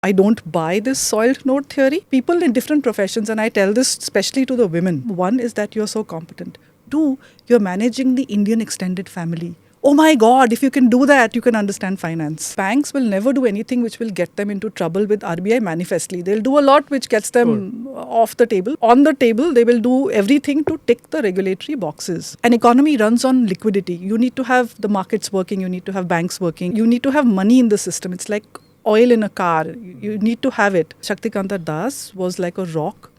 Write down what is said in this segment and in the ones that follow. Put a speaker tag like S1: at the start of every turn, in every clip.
S1: I don't buy this soiled note theory. People in different professions, and I tell this especially to the women. One is that you're so competent. Two, you're managing the Indian extended family. Oh my God, if you can do that, you can understand finance. Banks will never do anything which will get them into trouble with RBI manifestly. They'll do a lot which gets them off the table. On the table, they will do everything to tick the regulatory boxes. An economy runs on liquidity. You need to have the markets working. You need to have banks working. You need to have money in the system. It's like oil in a car. You need to have it. Shaktikanta Das was like a rock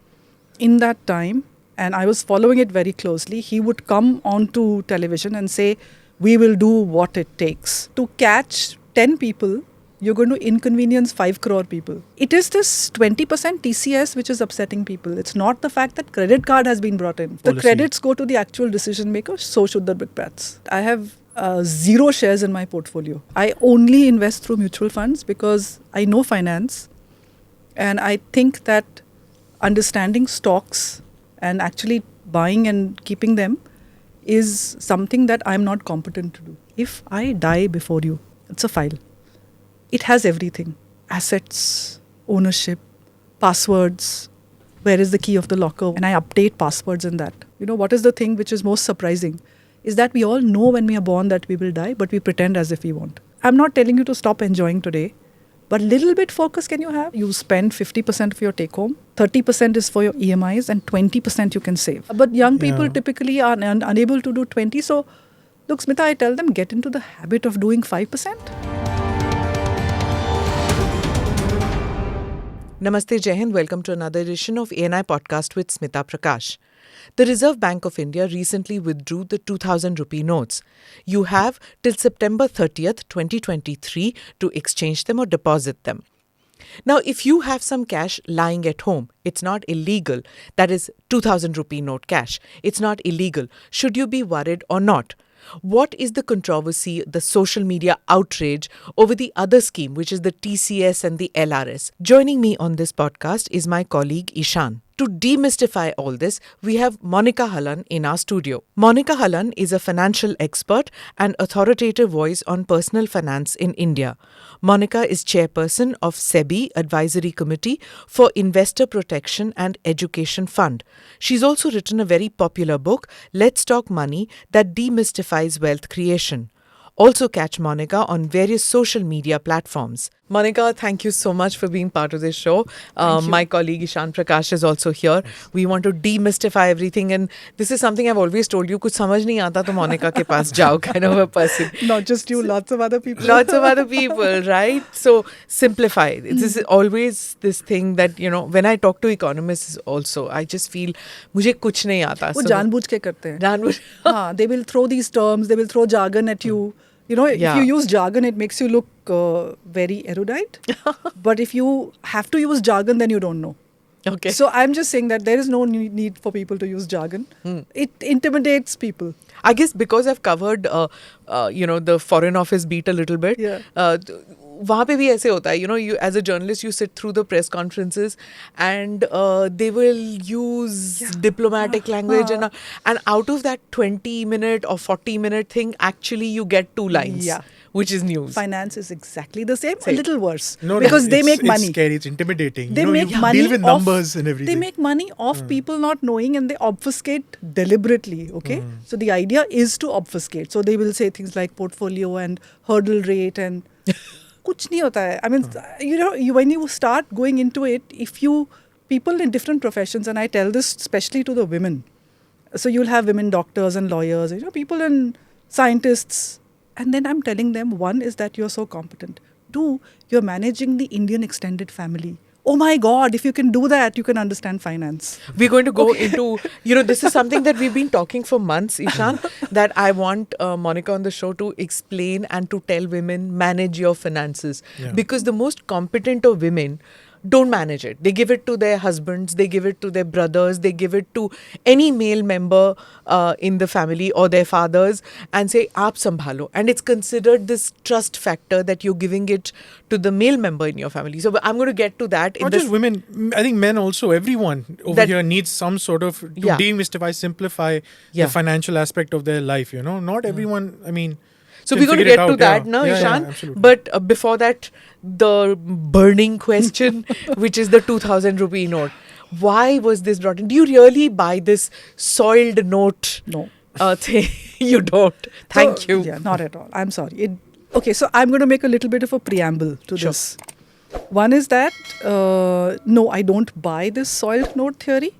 S1: in that time, and I was following it very closely. He would come onto television and say, we will do what it takes. To catch 10 people, you're going to inconvenience 5 crore people. It is this 20% TCS which is upsetting people. It's not the fact that credit card has been brought in. The credits go to the actual decision maker, so should the brickbats. I have 0 shares in my portfolio. I only invest through mutual funds because I know finance, and I think that understanding stocks and actually buying and keeping them is something that I'm not competent to do. If I die before you, it's a file. It has everything. Assets, ownership, passwords, where is the key of the locker, and I update passwords in that. You know, what is the thing which is most surprising is that we all know when we are born that we will die, but we pretend as if we won't. I'm not telling you to stop enjoying today, but little bit focus can you have? You spend 50% of your take home, 30% is for your EMIs, and 20% you can save. But young people typically are unable to do 20. So look, Smita, I tell them, get into the habit of doing 5%.
S2: Namaste, Jai Hind. Welcome to another edition of ANI Podcast with Smita Prakash. The Reserve Bank of India recently withdrew the 2000 rupee notes. You have till September 30th, 2023 to exchange them or deposit them. Now, if you have some cash lying at home, it's not illegal. That is 2000 rupee note cash. It's not illegal. Should you be worried or not? What is the controversy, the social media outrage over the other scheme, which is the TCS and the LRS? Joining me on this podcast is my colleague Ishan. To demystify all this, we have Monika Halan in our studio. Monika Halan is a financial expert and authoritative voice on personal finance in India. Monika is chairperson of SEBI Advisory Committee for Investor Protection and Education Fund. She's also written a very popular book, Let's Talk Money, that demystifies wealth creation. Also catch Monika on various social media platforms. Monika, thank you so much for being part of this show. My colleague Ishan Prakash is also here. We want to demystify everything, and this is something I've always told you, kuch samajh nahi aata to Monika ke paas jao kind of a person.
S1: Not just you, lots of other people.
S2: Lots of other people, right? So simplify. This is always this thing that, you know, when I talk to economists also, I just feel, mujhe kuch nahi aata.
S1: वो जानबूझ के करते हैं. हाँ, they will throw these terms, they will throw jargon at you. You know, if you use jargon, it makes you look very erudite. But if you have to use jargon, then you don't know.
S2: Okay.
S1: So I'm just saying that there is no need for people to use jargon. It intimidates people.
S2: I guess because I've covered, the foreign office beat a little bit.
S1: Yeah.
S2: वहाँ पे भी ऐसे होता है, you know, you as a journalist, you sit through the press conferences and they will use diplomatic language and out of that 20-minute or 40-minute thing, actually you get 2 lines, which is news.
S1: Finance is exactly the same, a little worse.
S3: Because
S1: they make money.
S3: It's scary, it's intimidating.
S1: They
S3: you deal with numbers and everything.
S1: They make money off people not knowing, and they obfuscate deliberately, okay? So the idea is to obfuscate. So they will say things like portfolio and hurdle rate and... कुछ नहीं होता है. I mean, you know, when you start going into it, people in different professions, and I tell this especially to the women. So you'll have women doctors and lawyers, you know, people and scientists. And then I'm telling them, one is that you're so competent. Two, you're managing the Indian extended family. Oh my God, if you can do that, you can understand finance.
S2: We're going to go into, you know, this is something that we've been talking for months, Ishan, that I want Monika on the show to explain and to tell women, manage your finances. Yeah. Because the most competent of women don't manage it. They give it to their husbands, they give it to their brothers, they give it to any male member in the family or their fathers and say, aap sambhalo. And it's considered this trust factor that you're giving it to the male member in your family. So I'm going to get to that.
S3: Not just women, I think men also, everyone over here needs some sort of, to demystify, simplify the financial aspect of their life, you know. Not everyone, I mean...
S2: So
S3: Can
S2: we're going to
S3: figure it
S2: get to
S3: out,
S2: that
S3: yeah.
S2: now,
S3: Yeah,
S2: Ishan.
S3: yeah, absolutely.
S2: But before that, the burning question, which is the 2000 rupee note. Why was this brought in? Do you really buy this soiled note
S1: No.
S2: thing? You don't. Thank
S1: So,
S2: you.
S1: Yeah, not at all. I'm sorry. Okay, so I'm going to make a little bit of a preamble to
S2: Sure.
S1: this. One is that, no, I don't buy this soiled note theory.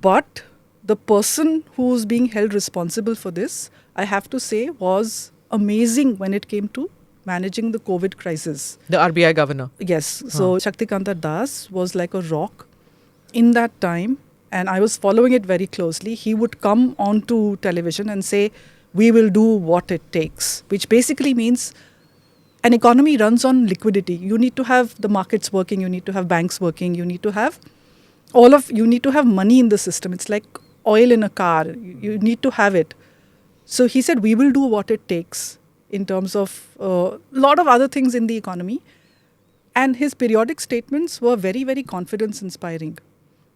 S1: But the person who's being held responsible for this, I have to say, was amazing when it came to managing the COVID crisis.
S2: The RBI governor.
S1: Yes. So Shaktikanta Das was like a rock in that time. And I was following it very closely. He would come onto television and say, we will do what it takes, which basically means an economy runs on liquidity. You need to have the markets working. You need to have banks working. You need to have you need to have money in the system. It's like oil in a car. You need to have it. So he said, we will do what it takes in terms of a lot of other things in the economy. And his periodic statements were very, very confidence inspiring.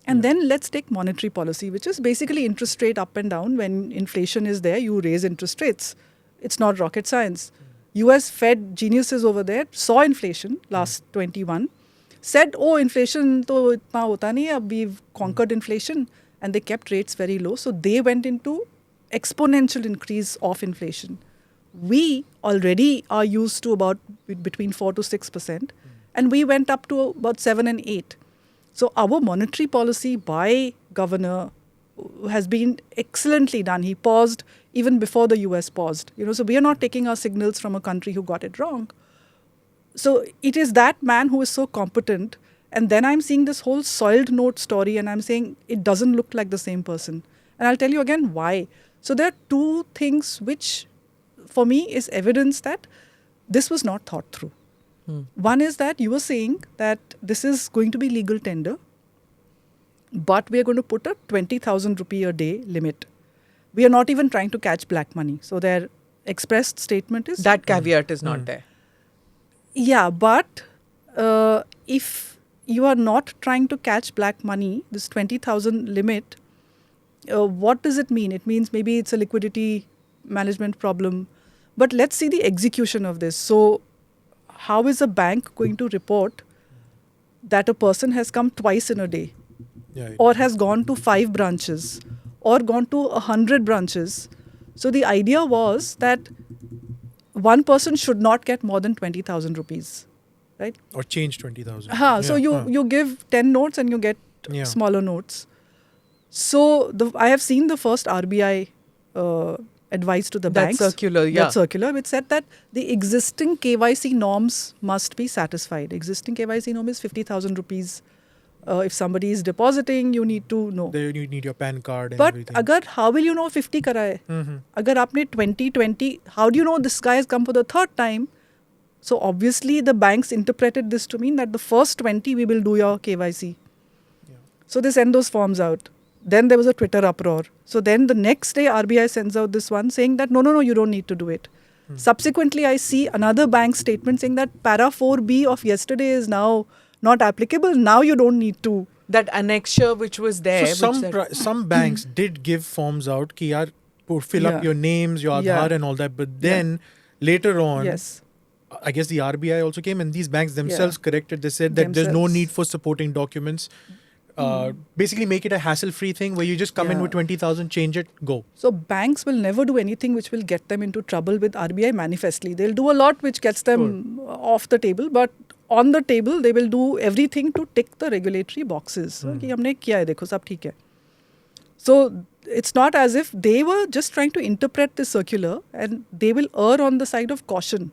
S1: And then let's take monetary policy, which is basically interest rate up and down. When inflation is there, you raise interest rates. It's not rocket science. US Fed geniuses over there saw inflation last 21, said, oh, inflation to itna hota nahi hai, ab we've conquered inflation. And they kept rates very low. So they went into exponential increase of inflation. We already are used to about between 4 to 6%. And we went up to about 7 and 8. So our monetary policy by governor has been excellently done. He paused even before the US paused. So we are not taking our signals from a country who got it wrong. So it is that man who is so competent. And then I'm seeing this whole soiled note story and I'm saying it doesn't look like the same person. And I'll tell you again why. So there are two things which for me is evidence that this was not thought through. One is that you were saying that this is going to be legal tender, but we are going to put a 20,000 rupee a day limit. We are not even trying to catch black money. So their expressed statement is...
S2: That caveat is not there.
S1: Yeah, but if you are not trying to catch black money, this 20,000 limit, what does it mean? It means maybe it's a liquidity management problem. But let's see the execution of this. So how is a bank going to report that a person has come twice in a day or has gone to 5 branches or gone to 100 branches? So the idea was that one person should not get more than 20,000 rupees, right?
S3: Or change 20,000.
S1: So you give 10 notes and you get smaller notes. So I have seen the first RBI advice to the banks.
S2: That circular,
S1: which said that the existing KYC norms must be satisfied. Existing KYC norm is 50,000 rupees. If somebody is depositing, you need to know.
S3: There you need your PAN card and
S1: but
S3: everything.
S1: how will you know 50 kara hai? Agar aapne 20, how do you know this guy has come for the third time? So obviously the banks interpreted this to mean that the first 20 we will do your KYC. So they send those forms out. Then there was a Twitter uproar. So then the next day RBI sends out this one saying that no, you don't need to do it. Subsequently, I see another bank statement saying that para 4B of yesterday is now not applicable. Now you don't need to.
S2: That annexure which was there.
S3: So some banks did give forms out ki yaar, fill up your names, your Aadhaar and all that. But then later on, I guess the RBI also came and these banks themselves corrected. They said that there's no need for supporting documents. Basically make it a hassle-free thing where you just come in with 20,000, change it, go.
S1: So banks will never do anything which will get them into trouble with RBI manifestly. They'll do a lot which gets them off the table, but on the table they will do everything to tick the regulatory boxes. Ki humne kiya hai, dekho, sab theek hai. So it's not as if they were just trying to interpret this circular and they will err on the side of caution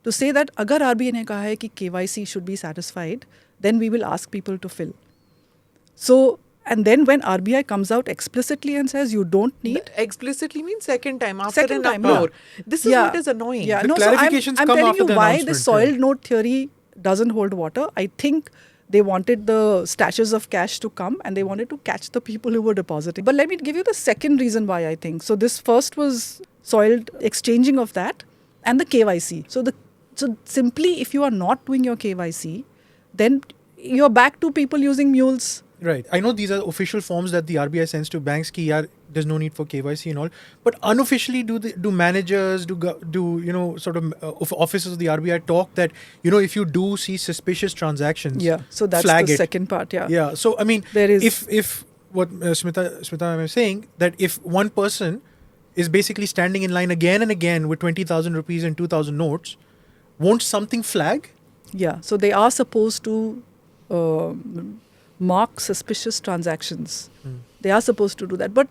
S1: to say that agar RBI ne kaha hai ki KYC should be satisfied, then we will ask people to fill. So, and then when RBI comes out explicitly and says you don't need...
S2: Explicitly means second time, after an uproar. This is what is annoying.
S3: The clarifications
S1: I'm
S3: come
S1: telling
S3: after
S1: you
S3: the
S1: why
S3: announcement.
S1: the soiled note theory doesn't hold water. I think they wanted the stashes of cash to come and they wanted to catch the people who were depositing. But let me give you the second reason why I think. So this first was soiled exchanging of that and the KYC. So simply if you are not doing your KYC, then you're back to people using mules.
S3: Right. I know these are official forms that the RBI sends to banks. Ki yaar, there's no need for KYC and all. But unofficially, do managers, sort of officers of the RBI talk that, if you do see suspicious transactions,
S1: so that's
S3: flag
S1: the
S3: it.
S1: second part.
S3: Yeah. So I mean,
S1: there is
S3: if what Smita was saying, that if one person is basically standing in line again and again with 20,000 rupees and 2,000 notes, won't something flag?
S1: Yeah. So they are supposed to mark suspicious transactions. They are supposed to do that. But,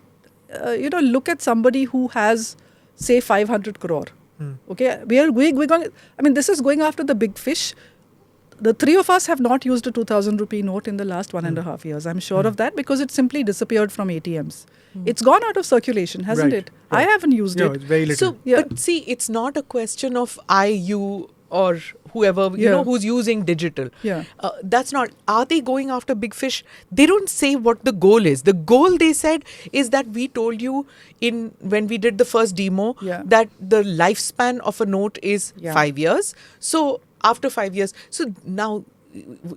S1: look at somebody who has, say, 500 crore. Okay, we're going, this is going after the big fish. The three of us have not used a 2,000 rupee note in the last 1.5 years. I'm sure of that because it simply disappeared from ATMs. It's gone out of circulation, hasn't it?
S3: Right.
S1: I haven't used it.
S3: It's very little.
S2: So, but see, it's not a question of I, you, or whoever, who's using digital.
S1: Yeah.
S2: That's not, are they going after big fish? They don't say what the goal is. The goal, they said, is that we told you when we did the first demo that the lifespan of a note is 5 years. So after 5 years, so now,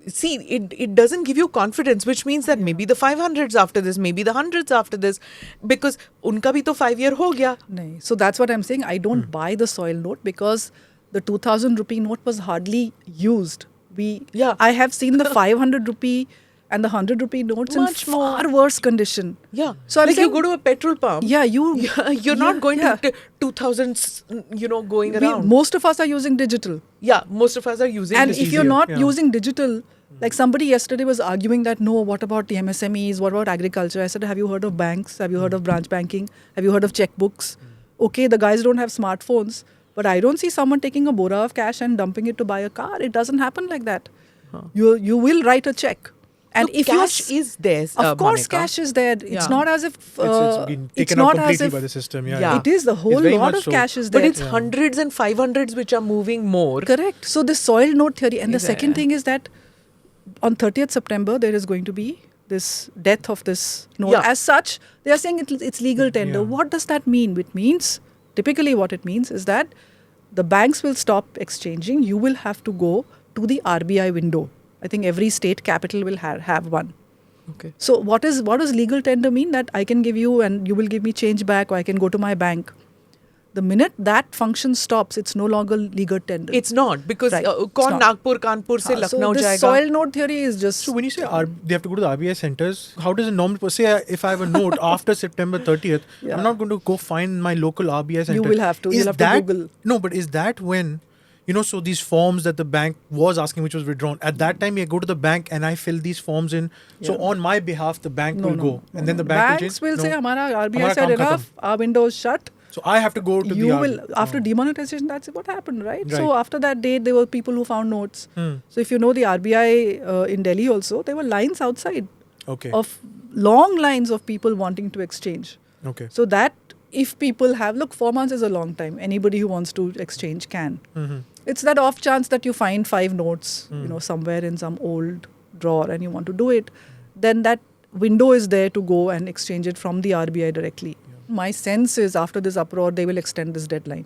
S2: see, it doesn't give you confidence, which means that maybe the 500s after this, maybe the 100s after this, because unka bhi to 5 year ho gaya.
S1: Nahin. So that's what I'm saying. I don't buy the soil note because the 2,000 rupee note was hardly used. I have seen the 500 rupee and the 100 rupee notes in far worse condition.
S2: Yeah.
S1: So I'm
S2: like
S1: saying,
S2: you go to a petrol pump.
S1: Yeah,
S2: you're not going to 2000s, going around.
S1: Most of us are using digital.
S2: Yeah, most of us are using
S1: And
S2: digital.
S1: if you're not using digital, like somebody yesterday was arguing that, no, what about the MSMEs? What about agriculture? I said, have you heard of banks? Have you heard of branch banking? Have you heard of checkbooks? Okay, the guys don't have smartphones, but I don't see someone taking a bora of cash and dumping it to buy a car. It doesn't happen like that. You will write a check. And if
S2: cash is there,
S1: of course,
S2: Monika.
S1: cash is there. It's not as if
S3: it's been taken out completely by the system.
S1: It is the whole lot of cash is there.
S2: But it's hundreds and 500s which are moving more.
S1: Correct. So this soil note theory, and the second thing is that on 30th September there is going to be this death of this note. As such, they are saying it's legal tender. What does that mean? It means, typically what it means is that the banks will stop exchanging. You will have to go to the RBI window. I think every state capital will have one.
S2: Okay.
S1: So what does legal tender mean? That I can give you and you will give me change back, or I can go to my bank. The minute that function stops, it's no longer legal tender.
S2: It's not, because kaun Nagpur, Kanpur se Lucknow
S1: so this soil note theory is just...
S3: So when you say they have to go to the RBI centers, how does a normal person say, if I have a note after September 30th, I'm not going to go find my local RBI center.
S1: You will have to. You'll have to Google.
S3: No, but is that when... so these forms that the bank was asking, which was withdrawn, at that time, you go to the bank and I fill these forms in. So on my behalf, the bank will go. And then the bank
S1: will say, Hamara RBI said enough, our window is shut.
S3: So I have to go to
S1: you will, after demonetization, that's what happened, right? So after that date, there were people who found notes. So if you know the RBI in Delhi also, there were lines outside of long lines of people wanting to exchange.
S3: Okay.
S1: So that if people have, 4 months is a long time. Anybody who wants to exchange can. It's that off chance that you find 5 notes, somewhere in some old drawer and you want to do it. Then that window is there to go and exchange it from the RBI directly. My sense is after this uproar, they will extend this deadline.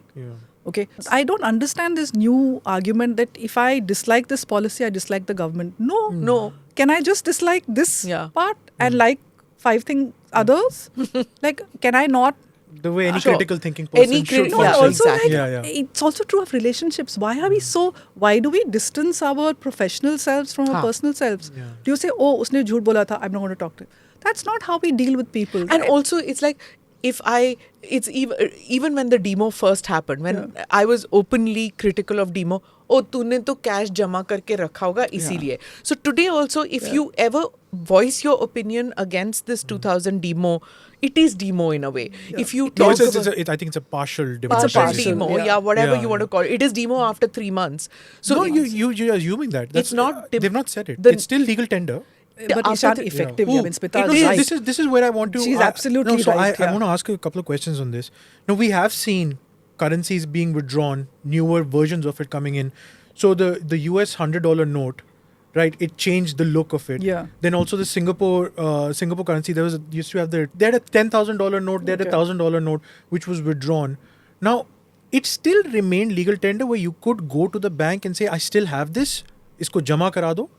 S1: Okay. I don't understand this new argument that if I dislike this policy, I dislike the government. No. Can I just dislike this part and like 5 things others? Can I not?
S3: The way any critical thinking person should
S1: function. It's also true of relationships. Why are we why do we distance our professional selves from our personal selves? Do you say, usne jhoot bola tha, I'm not going to talk to him. That's not how we deal with people.
S2: And also, it's like, it's even when the demo first happened, when I was openly critical of demo, तूने तो cash जमा करके रखा होगा इसीलिए. So today also, if you ever voice your opinion against this 2000 demo, it is demo in a way. If you talk
S3: I think it's a partial demo.
S2: Partial demo, whatever you want to call it. It is demo after 3 months. So
S3: no, you're assuming that.
S2: It's not.
S3: They've not said it. It's still legal tender.
S1: But it's not effective. Smita is right.
S3: This is where I want to...
S1: She's absolutely right.
S3: I want to ask you a couple of questions on this. Now, we have seen currencies being withdrawn, newer versions of it coming in. So the US $100 note, right? It changed the look of it.
S1: Yeah.
S3: Then also the Singapore currency, they had a $10,000 note, they had a $1,000 note, which was withdrawn. Now, it still remained legal tender where you could go to the bank and say, I still have this, isko jama kara do.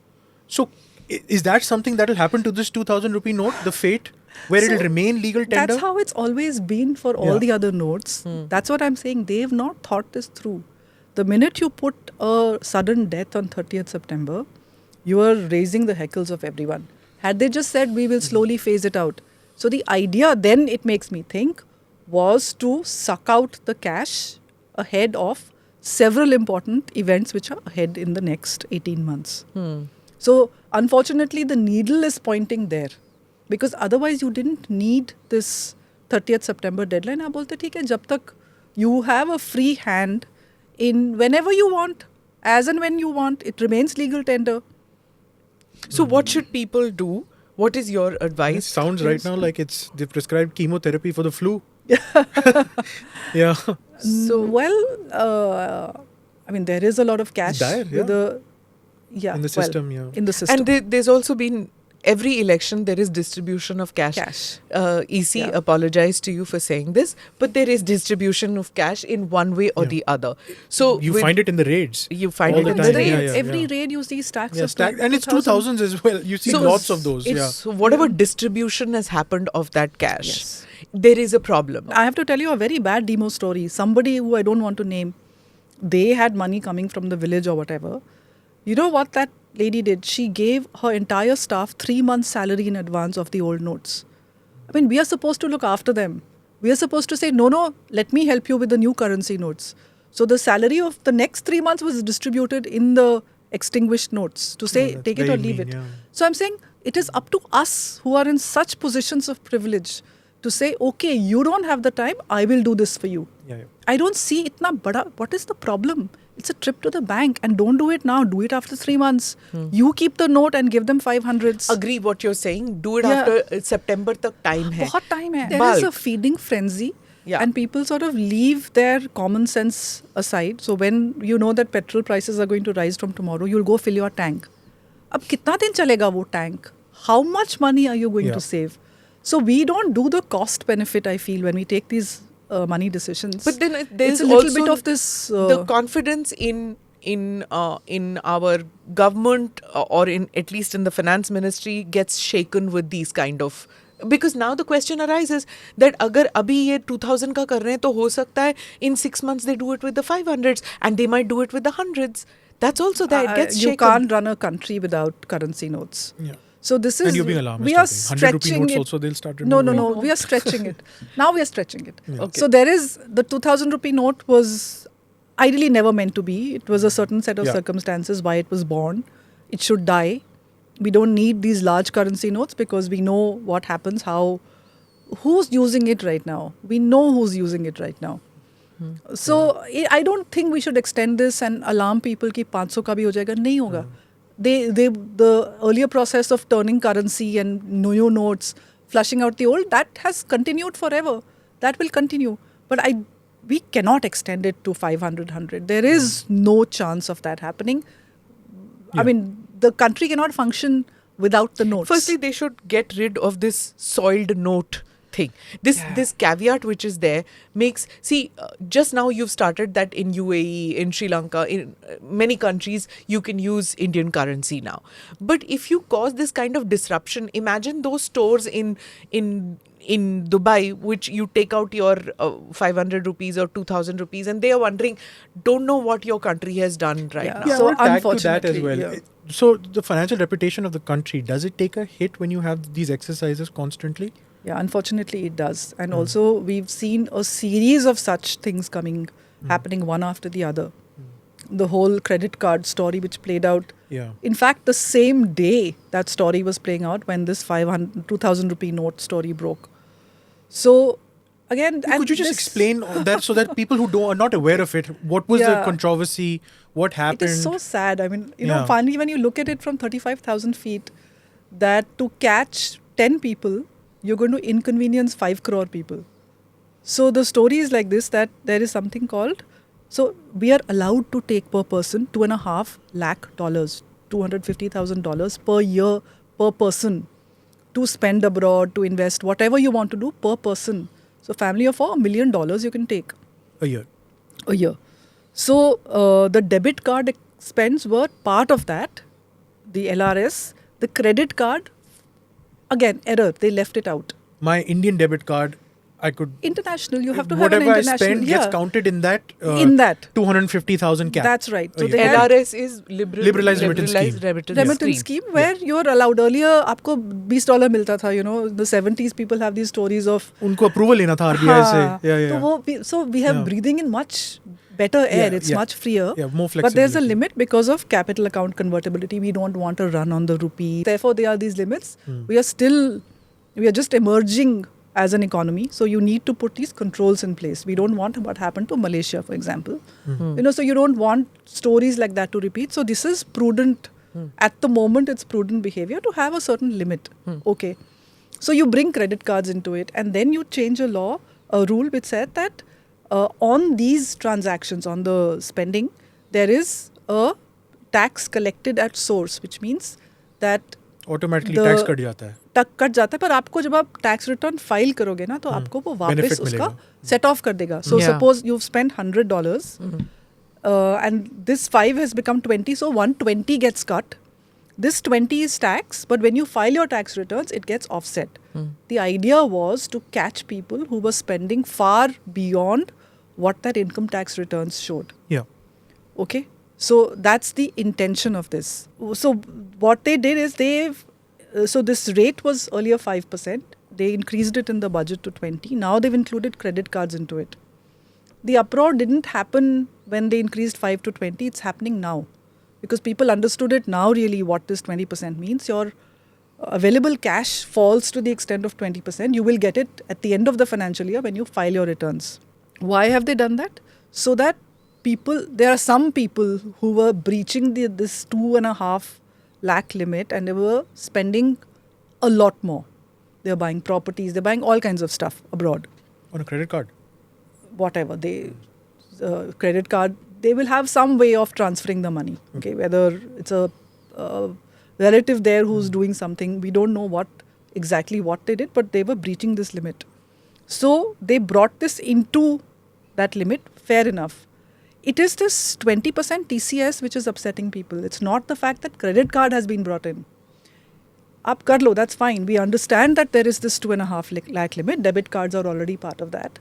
S3: So Is that something that will happen to this 2,000 rupee note, the fate, where it will remain legal tender?
S1: That's how it's always been for all the other notes. That's what I'm saying. They've not thought this through. The minute you put a sudden death on 30th September, you are raising the heckles of everyone. Had they just said, we will slowly phase it out. So the idea, then it makes me think, was to suck out the cash ahead of several important events which are ahead in the next 18 months. So unfortunately, the needle is pointing there. Because otherwise you didn't need this 30th September deadline. आप बोलते ठीक है, जब तक you have a free hand in whenever you want, as and when you want, it remains legal tender.
S2: So what should people do? What is your advice?
S3: It sounds right now like they've prescribed chemotherapy for the flu. Yeah.
S1: So I mean, there is a lot of cash
S3: Dire,
S1: with
S3: in the system.
S1: In the system.
S2: And there's also been every election there is distribution of cash. EC apologized to you for saying this, but there is distribution of cash in one way or the other. So
S3: you find it in the raids.
S2: You find
S3: all
S2: it in
S3: the
S2: the
S3: time.
S2: raids.
S1: Every raid you see stacks of
S3: and it's 2000s as well. You see lots of those.
S2: So whatever distribution has happened of that cash, there is a problem.
S1: I have to tell you a very bad demo story. Somebody who I don't want to name, they had money coming from the village or whatever. You know what that lady did? She gave her entire staff 3 months' salary in advance of the old notes. I mean, we are supposed to look after them. We are supposed to say, no, let me help you with the new currency notes. So the salary of the next 3 months was distributed in the extinguished notes to say, take it or leave it.
S3: Yeah.
S1: So I'm saying it is up to us who are in such positions of privilege to say, okay, you don't have the time, I will do this for you. I don't see itna bada. What is the problem? It's a trip to the bank, and don't do it now. Do it after 3 months. You keep the note and give them 500s.
S2: Agree what you're saying. Do it after September tak time hai.
S1: बहुत time hai. There is a feeding frenzy. And people sort of leave their common sense aside. So when you know that petrol prices are going to rise from tomorrow, you'll go fill your tank. अब कितना दिन चलेगा वो tank? How much money are you going to save? So we don't do the cost benefit, I feel, when we take these money decisions.
S2: But then there's
S1: a little
S2: also
S1: bit of this
S2: the confidence in our government or in at least in the finance ministry gets shaken with these kind of, because now the question arises that अगर अभी ये 2000 का कर रहे हैं तो हो सकता है in 6 months they do it with the 500s and they might do it with the 100s. That's also that it gets shaken.
S1: You can't run a country without currency notes. So this is,
S3: and you're being alarmist.
S1: We are
S3: 100 rupee
S1: stretching
S3: notes
S1: it.
S3: also they'll start removing.
S1: No. We are stretching it. Now we are stretching it.
S2: Okay.
S1: So there is, the 2000 rupee note was ideally never meant to be. It was a certain set of circumstances why it was born. It should die. We don't need these large currency notes because we know what happens, who's using it right now. We know who's using it right now. So I don't think we should extend this and alarm people कि 500 का भी हो जाएगा. नहीं होगा. The earlier process of turning currency and new notes, flushing out the old, that has continued forever. That will continue. But we cannot extend it to 500, 100. There is no chance of that happening. I mean, the country cannot function without the notes.
S2: Firstly, they should get rid of this soiled note thing. This caveat which is there makes, just now you've started that in UAE, in Sri Lanka, in many countries you can use Indian currency now. But if you cause this kind of disruption, imagine those stores in Dubai which you take out your 500 rupees or 2000 rupees and they are wondering, don't know what your country has done now.
S1: So
S3: unfortunately, that as well. So the financial reputation of the country, does it take a hit when you have these exercises constantly?
S1: Yeah, unfortunately it does. And also we've seen a series of such things happening one after the other. The whole credit card story which played out. In fact, the same day that story was playing out when this 2,000 rupee note story broke. So again...
S3: Could you just explain that so that people who are not aware of it, what was the controversy, what happened?
S1: It is so sad. I mean, finally when you look at it from 35,000 feet, that to catch 10 people, you're going to inconvenience 5 crore people. So the story is like this, that there is something called, so we are allowed to take per person $2.5 lakh, $250,000 per year per person to spend abroad, to invest, whatever you want to do per person. So family of $4 million you can take.
S3: A year.
S1: So the debit card expense were part of that, the LRS. The credit card, again, error. They left it out.
S3: My Indian debit card, I could...
S1: International, you have to have an
S3: whatever
S1: international.
S3: I spend gets counted in that.
S1: 250,000
S3: cap.
S1: That's right. So
S3: Okay.
S1: they had
S2: LRS is
S3: liberalized
S1: remittance scheme where you're allowed. Earlier, आपको $20 मिलता था. You know, in the 70s, people have these stories of.
S3: उनको approval लेना था RBI से.
S1: Yeah. So we have breathing in much better air. It's much freer.
S3: Yeah, more flexibility.
S1: But there's a limit because of capital account convertibility. We don't want to run on the rupee. Therefore, there are these limits. We are just emerging as an economy. So you need to put these controls in place. We don't want what happened to Malaysia, for example. You know, so you don't want stories like that to repeat. So this is prudent. At the moment, it's prudent behavior to have a certain limit. Okay. So you bring credit cards into it, and then you change a law, a rule which said that on these transactions, on the spending, there is a tax collected at source, which means that
S3: automatically tax cut जाता है.
S1: Cut जाता है, पर आपको जब आप tax return file करोगे ना, तो आपको वो वापस उसका सेट ऑफ कर देगा. So suppose you spend $100 and this 5 has become 20, so 120 gets cut. This 20 is tax, but when you file your tax returns, it gets offset. The idea was to catch people who were spending far beyond what their income tax returns showed.
S3: Yeah.
S1: Okay? So that's the intention of this. So what they did is so this rate was earlier 5%. They increased it in the budget to 20. Now they've included credit cards into it. The uproar didn't happen when they increased 5 to 20. It's happening now. Because people understood it now really what this 20% means. Your available cash falls to the extent of 20%. You will get it at the end of the financial year when you file your returns. Why have they done that? So that there are some people who were breaching this 2.5 lakh limit and they were spending a lot more. They're buying properties, they're buying all kinds of stuff abroad.
S3: On a credit card?
S1: Whatever. Credit card, they will have some way of transferring the money. Okay, whether it's a relative there who's doing something, we don't know exactly what they did, but they were breaching this limit. So they brought this into that limit, fair enough. It is this 20% TCS which is upsetting people. It's not the fact that credit card has been brought in. Up kar lo, that's fine. We understand that there is this 2.5 lakh limit. Debit cards are already part of that.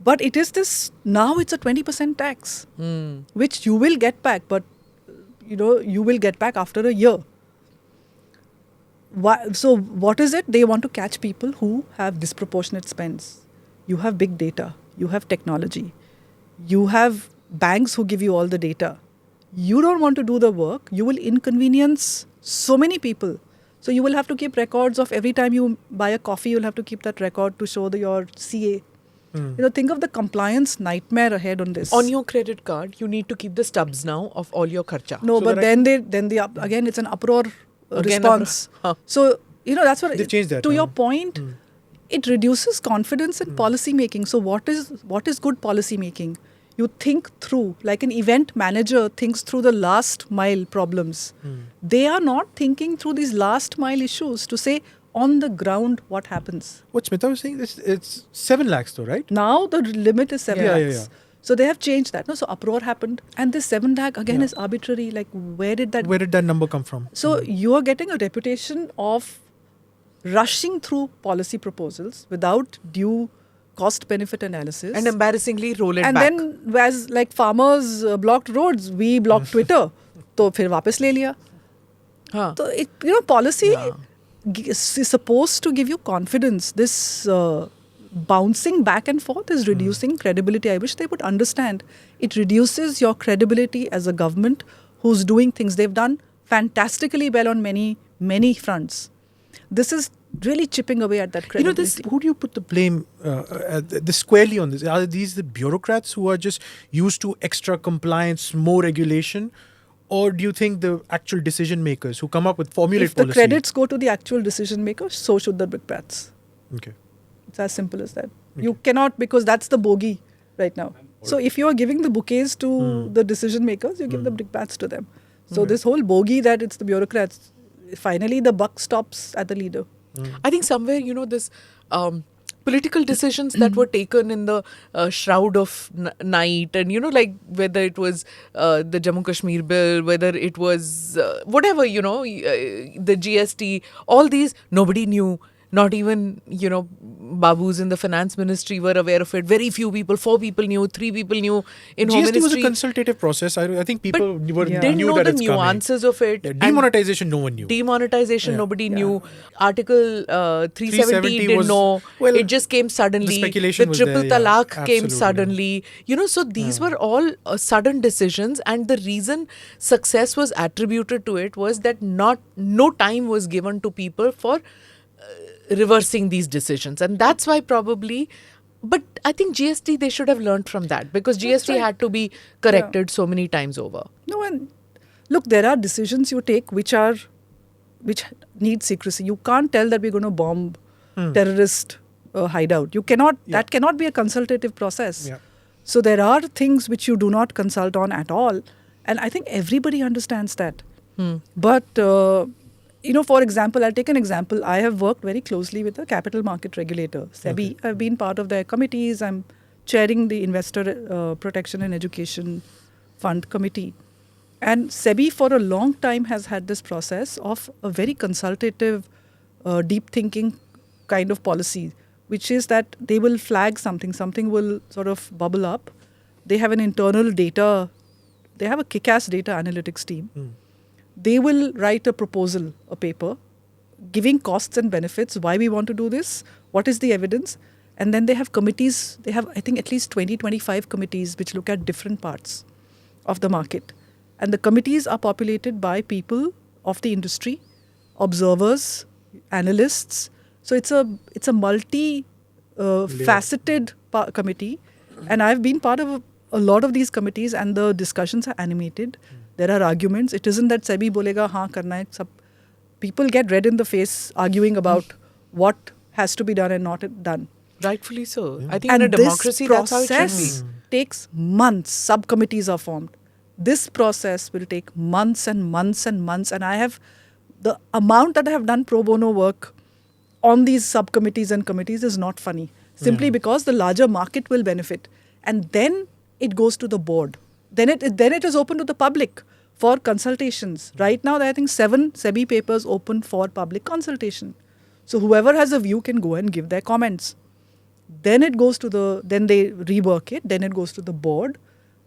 S1: But it is this, now it's a 20% tax, which you will get back, but you will get back after a year. So what is it? They want to catch people who have disproportionate spends. You have big data. You have technology. You have banks who give you all the data. You don't want to do the work. You will inconvenience so many people. So you will have to keep records of every time you buy a coffee, you'll have to keep that record to show your CA. Think of the compliance nightmare ahead on this.
S2: On your credit card, you need to keep the stubs now of all your kharcha.
S1: No, so but then again, it's an uproar response. So, that's what...
S3: They've changed that.
S1: To your point, it reduces confidence in policy making. So what is good policy making? You think through, like an event manager thinks through the last mile problems. They are not thinking through these last mile issues to say, on the ground, what happens.
S3: What Smita was saying, it's 7 lakhs though, right?
S1: Now the limit is 7 lakhs.
S3: Yeah.
S1: So they have changed that. No, so uproar happened. And this 7 lakh again is arbitrary. Like where did that
S3: number come from?
S1: So you are getting a reputation of rushing through policy proposals without due cost-benefit analysis.
S2: And embarrassingly roll it
S1: back. And then as like farmers blocked roads, we blocked Twitter. So फिर वापस ले लिया. So policy is supposed to give you confidence. This bouncing back and forth is reducing credibility. I wish they would understand. It reduces your credibility as a government who's doing things. They've done fantastically well on many, many fronts. This is really chipping away at that credibility.
S3: Who do you put the blame squarely on this? Are these the bureaucrats who are just used to extra compliance, more regulation? Or do you think the actual decision makers who come up with formulate policy?
S1: If the credits go to the actual decision makers, so should the bureaucrats.
S3: Okay.
S1: It's as simple as that. Okay. You cannot, because that's the bogey right now. So if you are giving the bouquets to the decision makers, you give the bureaucrats to them. So this whole bogey that it's the bureaucrats, finally the buck stops at the leader.
S2: I think somewhere, this political decisions that were taken in the shroud of night, and like whether it was the Jammu Kashmir bill, whether it was whatever, the GST, all these, nobody knew. Not even, Babus in the finance ministry were aware of it. Very few people, 4 people knew, 3 people knew. In
S3: GST
S2: Home Ministry
S3: was a consultative process. I think people
S2: didn't
S3: knew
S2: know
S3: that
S2: the
S3: it's
S2: nuances of it.
S3: coming. Demonetization, no one knew.
S2: Demonetization, nobody knew. Article 370 didn't know.
S3: Well,
S2: it just came suddenly.
S3: The speculation was
S2: triple
S3: there,
S2: talaq came
S3: absolutely.
S2: suddenly. So these were all sudden decisions, and the reason success was attributed to it was that no time was given to people for reversing these decisions. And that's why probably, but I think GST, they should have learned from that, because GST had to be corrected so many times over.
S1: No, and look, there are decisions you take which need secrecy. You can't tell that we're going to bomb terrorist hideout. You cannot. That cannot be a consultative process.
S3: Yeah.
S1: So there are things which you do not consult on at all, and I think everybody understands that. But for example, I'll take an example. I have worked very closely with the capital market regulator, SEBI. I've been part of their committees. I'm chairing the Investor Protection and Education Fund Committee. And SEBI for a long time has had this process of a very consultative, deep thinking kind of policy, which is that they will flag something will sort of bubble up. They have an internal data, they have a kick-ass data analytics team. They will write a proposal, a paper, giving costs and benefits, why we want to do this, what is the evidence. And then they have committees, they have I think at least 20, 25 committees which look at different parts of the market. And the committees are populated by people of the industry, observers, analysts. So it's a multi-faceted committee. And I've been part of a lot of these committees, and the discussions are animated. There are arguments. It isn't that SEBI bolega haan karna hai. People get red in the face arguing about what has to be done and not done.
S2: Rightfully so. I think in a democracy, that's how it should be.
S1: Takes months. Subcommittees are formed. This process will take months and months and months. And I have the amount that I have done pro bono work on these subcommittees and committees is not funny. Simply because the larger market will benefit. And then it goes to the board. Then it is open to the public for consultations. Right now, I think 7 SEBI papers open for public consultation. So whoever has a view can go and give their comments. Then it goes to then they rework it. Then it goes to the board.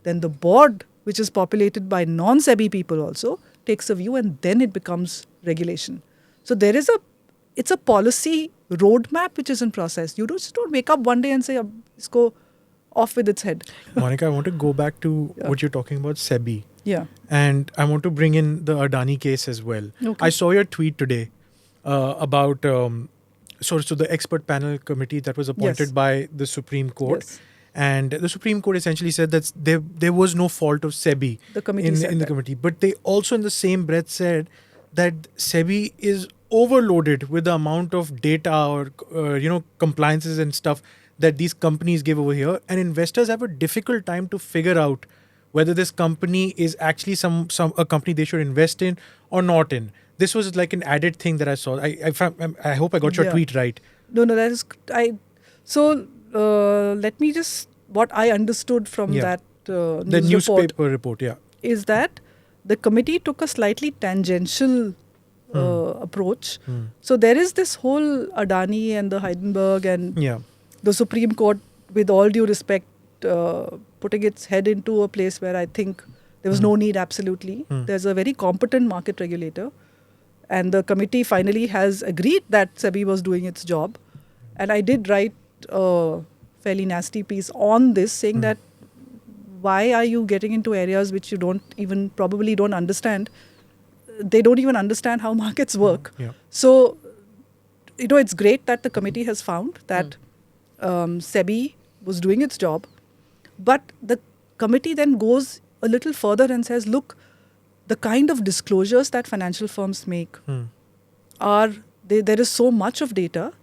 S1: Then the board, which is populated by non-SEBI people also, takes a view, and then it becomes regulation. So it's a policy roadmap which is in process. You just don't wake up one day and say, isko off with its head.
S3: Monika, I want to go back to what you're talking about, SEBI.
S1: Yeah.
S3: And I want to bring in the Adani case as well.
S1: Okay.
S3: I saw your tweet today about so the expert panel committee that was appointed by the Supreme Court.
S1: Yes.
S3: And the Supreme Court essentially said that there was no fault of SEBI in the committee. But they also in the same breath said that SEBI is overloaded with the amount of data or compliances and stuff that these companies give over here, and investors have a difficult time to figure out whether this company is actually a company they should invest in or not in. This was like an added thing that I saw. I hope I got your tweet right.
S1: No, that is so. Let me just what I understood from that
S3: the newspaper report.
S1: Is that the committee took a slightly tangential approach. So there is this whole Adani and the Hindenburg and the Supreme Court, with all due respect, putting its head into a place where I think there was no need absolutely. There's a very competent market regulator, and the committee finally has agreed that SEBI was doing its job. And I did write a fairly nasty piece on this, saying that why are you getting into areas which you probably don't understand. They don't even understand how markets work. So, it's great that the committee has found that SEBI was doing its job. But the committee then goes a little further and says, look, the kind of disclosures that financial firms make there is so much of data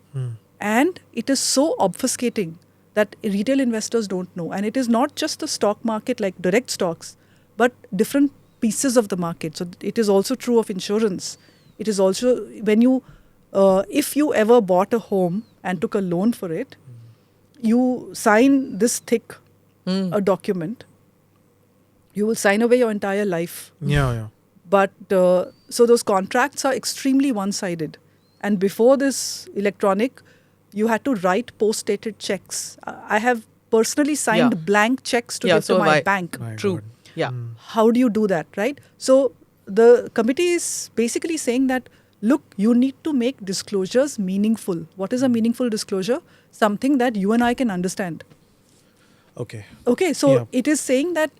S1: and it is so obfuscating that retail investors don't know. And it is not just the stock market like direct stocks, but different pieces of the market. So it is also true of insurance. It is also when if you ever bought a home and took a loan for it, you sign this thick a document, you will sign away your entire life.
S3: Yeah.
S1: But so those contracts are extremely one-sided. And before this electronic, you had to write post-dated checks. I have personally signed blank checks to give to my bank.
S2: True.
S3: God.
S2: Yeah.
S1: How do you do that, right? So the committee is basically saying that, look, you need to make disclosures meaningful. What is a meaningful disclosure? Something that you and I can understand.
S3: Okay.
S1: Okay, so it is saying that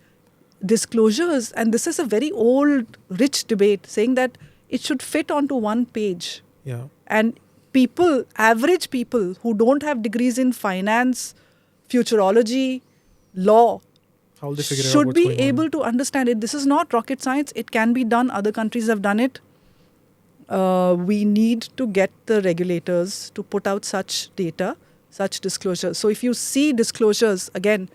S1: disclosures, and this is a very old, rich debate, saying that it should fit onto one page.
S3: Yeah.
S1: And people, average people who don't have degrees in finance, futurology, law,
S3: How will they figure out
S1: should
S3: what's
S1: be
S3: going on?
S1: able to understand it. This is not rocket science. It can be done. Other countries have done it. We need to get the regulators to put out such data, such disclosures. So if you see disclosures, again,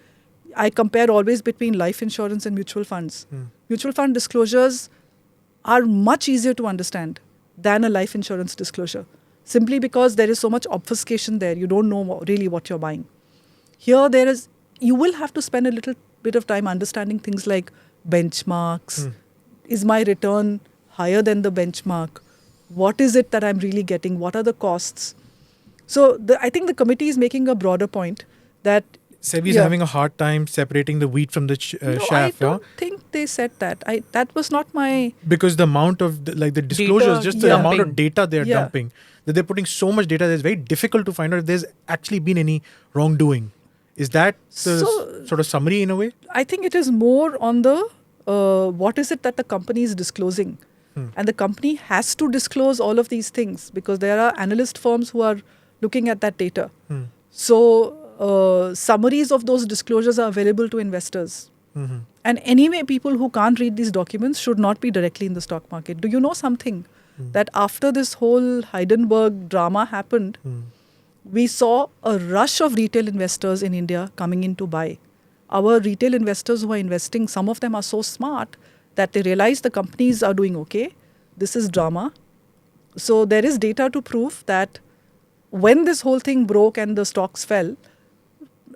S1: I compare always between life insurance and mutual funds. Mutual fund disclosures are much easier to understand than a life insurance disclosure, simply because there is so much obfuscation there. You don't know really what you're buying. Here, you will have to spend a little bit of time understanding things like benchmarks. Is my return higher than the benchmark? What is it that I'm really getting? What are the costs? So I think the committee is making a broader point that
S3: SEBI is having a hard time separating the wheat from the chaff.
S1: I don't think they said that. That was not my...
S3: Because the amount of the disclosures, just the amount of data they're dumping, that they're putting so much data that it's very difficult to find out if there's actually been any wrongdoing. Is that the sort of summary in a way?
S1: I think it is more on the what is it that the company is disclosing. And the company has to disclose all of these things because there are analyst firms who are looking at that data. So summaries of those disclosures are available to investors. And anyway, people who can't read these documents should not be directly in the stock market. Do you know something? That after this whole Hindenburg drama happened, we saw a rush of retail investors in India coming in to buy. Our retail investors who are investing, some of them are so smart that they realize the companies are doing okay. This is drama. So there is data to prove that when this whole thing broke and the stocks fell,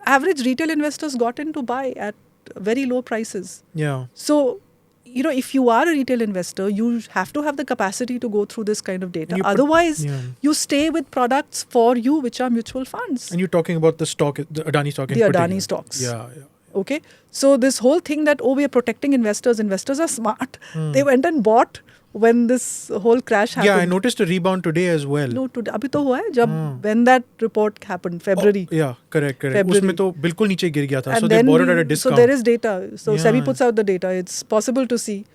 S1: average retail investors got in to buy at very low prices.
S3: Yeah.
S1: So, if you are a retail investor, you have to have the capacity to go through this kind of data. Otherwise, you stay with products for you, which are mutual funds.
S3: And you're talking about the stock, the Adani stock in
S1: particular.
S3: particular.
S1: The Adani stocks.
S3: Yeah.
S1: Okay. So this whole thing that, we are protecting investors. Investors are smart. They went and bought when this whole crash happened.
S3: Yeah, I noticed a rebound today as well.
S1: No, today. Abhi to hua hai, when that report happened, February.
S3: Yeah, correct.
S1: February.
S3: Usme to bilkul niche gir gaya tha.
S1: And
S3: So they borrowed at a discount.
S1: So there is data. So SEBI puts out the data. It's possible to see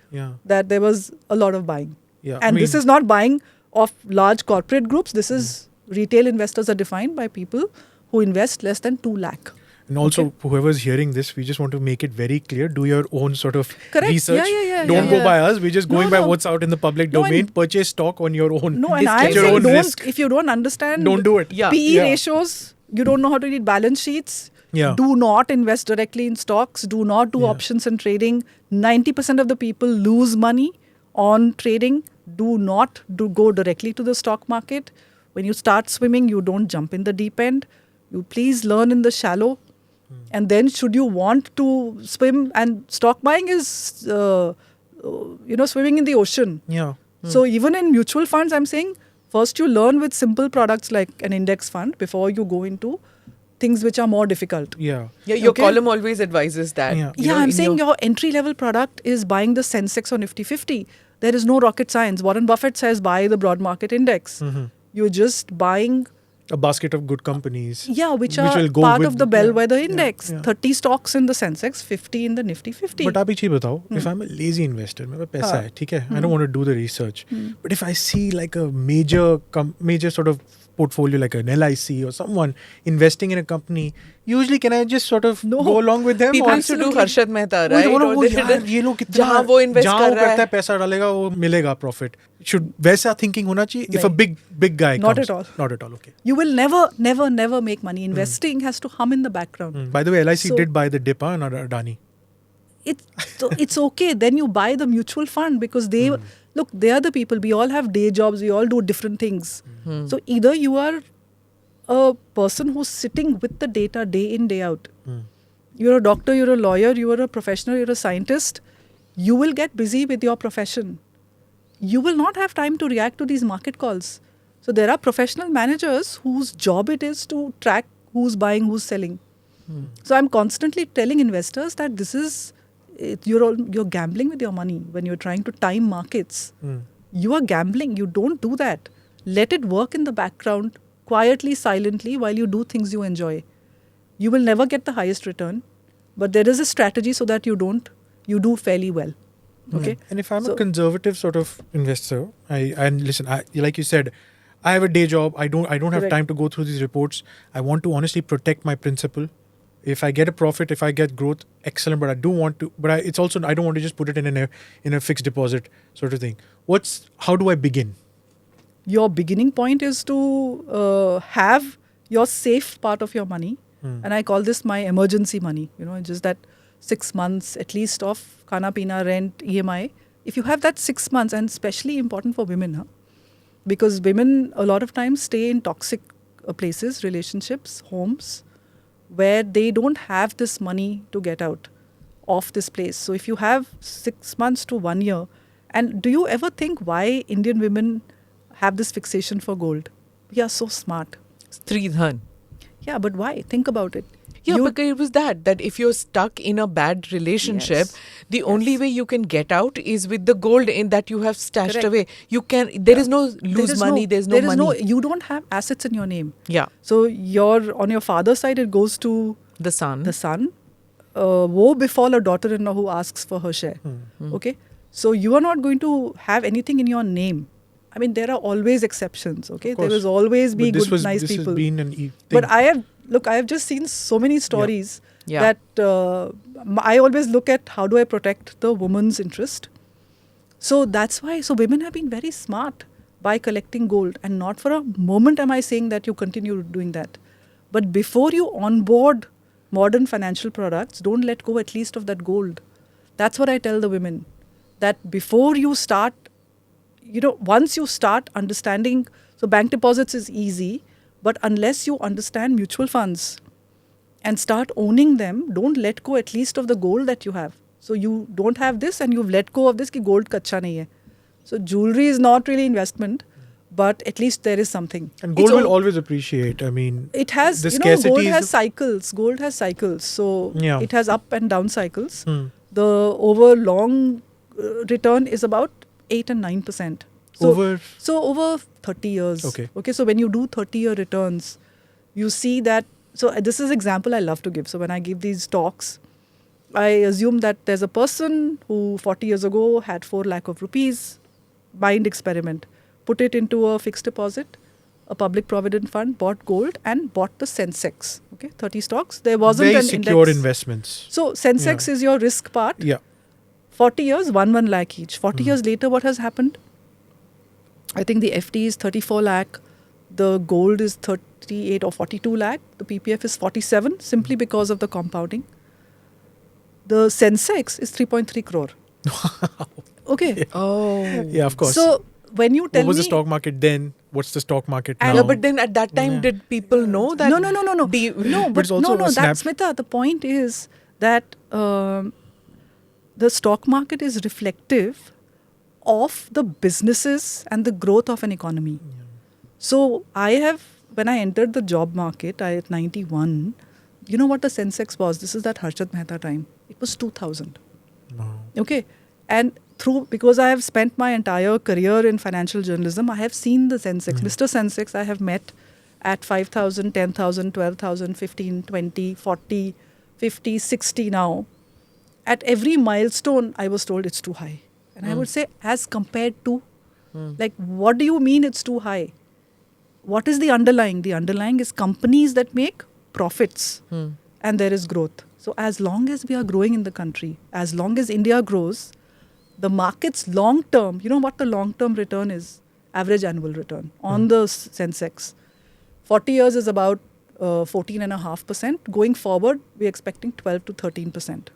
S1: that there was a lot of buying.
S3: Yeah,
S1: And this is not buying of large corporate groups. This is retail investors are defined by people who invest less than 2 lakh.
S3: And also, whoever's hearing this, we just want to make it very clear. Do your own sort of research. Don't go by us. We're just going by what's out in the public domain. Purchase stock on your own.
S1: No, and I'm saying if you don't understand
S3: don't do it.
S1: PE ratios, you don't know how to read balance sheets, do not invest directly in stocks, do not do options and trading. 90% of the people lose money on trading. Do not go directly to the stock market. When you start swimming, you don't jump in the deep end. You please learn in the shallow. And then should you want to swim, and stock buying is, swimming in the ocean.
S3: Yeah.
S1: So even in mutual funds, I'm saying, first you learn with simple products like an index fund before you go into things which are more difficult.
S2: Yeah, your column always advises that.
S1: I'm saying your entry-level product is buying the Sensex or Nifty 50. There is no rocket science. Warren Buffett says buy the broad market index. You're just buying
S3: a basket of good companies.
S1: Yeah, which are part of the bellwether index. 30 stocks in the Sensex, 50 in the Nifty 50.
S3: But आप एक चीज बताओ, if I'm a lazy investor, मेरे पास पैसा है, ठीक है, I don't want to do the research. But if I see like a major sort of portfolio like an LIC or someone investing in a company, usually can I just sort of go along with them?
S2: People used to do Harshad Mehta, right?
S3: ये लोग कितना
S2: जहाँ वो invest कर रहा
S3: करता है पैसा डालेगा वो मिलेगा profit. Should वैसा thinking होना चाहिए? If a big guy
S1: Not
S3: comes.
S1: at all.
S3: Not at all. Okay.
S1: You will never make money. Investing has to hum in the background.
S3: By the way, LIC did buy the dip on Adani.
S1: It's okay. Then you buy the mutual fund because they are the people. We all have day jobs. We all do different things. So either you are a person who's sitting with the data day in, day out. You're a doctor, you're a lawyer, you're a professional, you're a scientist. You will get busy with your profession. You will not have time to react to these market calls. So there are professional managers whose job it is to track who's buying, who's selling. So I'm constantly telling investors that this is, you're gambling with your money when you're trying to time markets. You are gambling. You don't do that. Let it work in the background, quietly, silently, while you do things you enjoy. You will never get the highest return, but there is a strategy so that you do fairly well. Okay.
S3: And if I'm a conservative sort of investor, like you said, I have a day job. I don't have time to go through these reports. I want to honestly protect my principal. If I get a profit, if I get growth, excellent. But I don't want to just put it in a fixed deposit sort of thing. How do I begin?
S1: Your beginning point is to have your safe part of your money. And I call this my emergency money. Just that 6 months at least of khana pina, rent, EMI. If you have that 6 months, and especially important for women, because women a lot of times stay in toxic places, relationships, homes, where they don't have this money to get out of this place. So if you have 6 months to 1 year, and do you ever think why Indian women have this fixation for gold? We are so smart.
S2: Stree dhan.
S1: Yeah, but why? Think about it.
S2: Yeah, because it was that if you're stuck in a bad relationship, the only way you can get out is with the gold in that you have stashed away. There is no money, there's no money.
S1: You don't have assets in your name.
S2: Yeah.
S1: So on your father's side, it goes to
S2: the son.
S1: Woe befall a daughter-in-law who asks for her share. Okay. So you are not going to have anything in your name. I mean, there are always exceptions. Okay. There will always be nice people.
S3: This has been an thing.
S1: But I have just seen so many stories that I always look at how do I protect the woman's interest. So that's why. So women have been very smart by collecting gold, and not for a moment am I saying that you continue doing that. But before you onboard modern financial products, don't let go at least of that gold. That's what I tell the women. That before you start, once you start understanding, so bank deposits is easy. But unless you understand mutual funds and start owning them, don't let go at least of the gold that you have. So you don't have this and you've let go of this ki gold kacha nahi hai. So jewelry is not really investment, but at least there is something.
S3: And gold will always appreciate. I mean,
S1: it has, gold has cycles. Gold has cycles. So it has up and down cycles. The over long return is about 8 and 9%. So over 30 years. Okay. So when you do 30-year returns, you see that. So this is an example I love to give. So when I give these talks, I assume that there's a person who 40 years ago had 4 lakh of rupees, mind experiment, put it into a fixed deposit, a public provident fund, bought gold and bought the Sensex. Okay, 30 stocks. There wasn't
S3: very
S1: an
S3: secure
S1: index.
S3: Investments.
S1: So Sensex is your risk part.
S3: Yeah.
S1: 40 years, 1 lakh each. 40 years later, what has happened? I think the FD is 34 lakh. The gold is 38 or 42 lakh. The PPF is 47 simply because of the compounding. The Sensex is 3.3 crore. Okay.
S2: Oh.
S3: Yeah, of course.
S1: So when you tell me...
S3: What was the stock market then? What's the stock market now?
S2: Yeah, but then at that time, did people know that?
S1: No. That's Smita. The point is that the stock market is reflective of the businesses and the growth of an economy. Yeah. So when I entered the job market, at 91, you know what the Sensex was? This is that Harshad Mehta time. It was 2000.
S3: Wow.
S1: Okay. And because I have spent my entire career in financial journalism, I have seen the Sensex. Mr. Sensex I have met at 5,000, 10,000, 12,000, 15, 20, 40, 50, 60 now. At every milestone, I was told it's too high. And I would say, as compared to, like, what do you mean it's too high? What is the underlying? The underlying is companies that make profits and there is growth. So as long as we are growing in the country, as long as India grows, the market's long term, you know what the long term return is? Average annual return on the Sensex. 40 years is about 14.5%. Going forward, we're expecting 12 to 13%.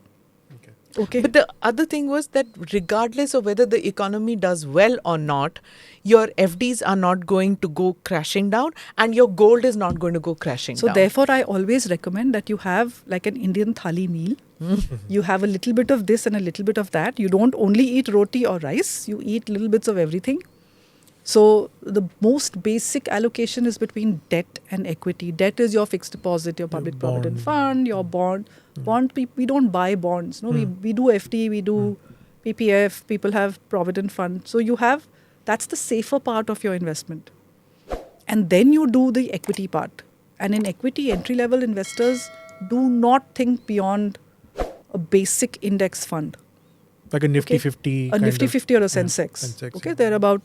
S1: Okay.
S2: But the other thing was that regardless of whether the economy does well or not, your FDs are not going to go crashing down and your gold is not going to go crashing
S1: So
S2: down.
S1: therefore, I always recommend that you have like an Indian thali meal. You have a little bit of this and a little bit of that. You don't only eat roti or rice. You eat little bits of everything. So the most basic allocation is between debt and equity. Debt is your fixed deposit, your public provident fund, your bond. We don't buy bonds. No, we do FD, we do PPF. People have provident fund. So that's the safer part of your investment. And then you do the equity part. And in equity, entry-level investors do not think beyond a basic index fund.
S3: Like a Nifty 50.
S1: A Nifty 50 or a Sensex.
S3: Sensex,
S1: Okay, there are about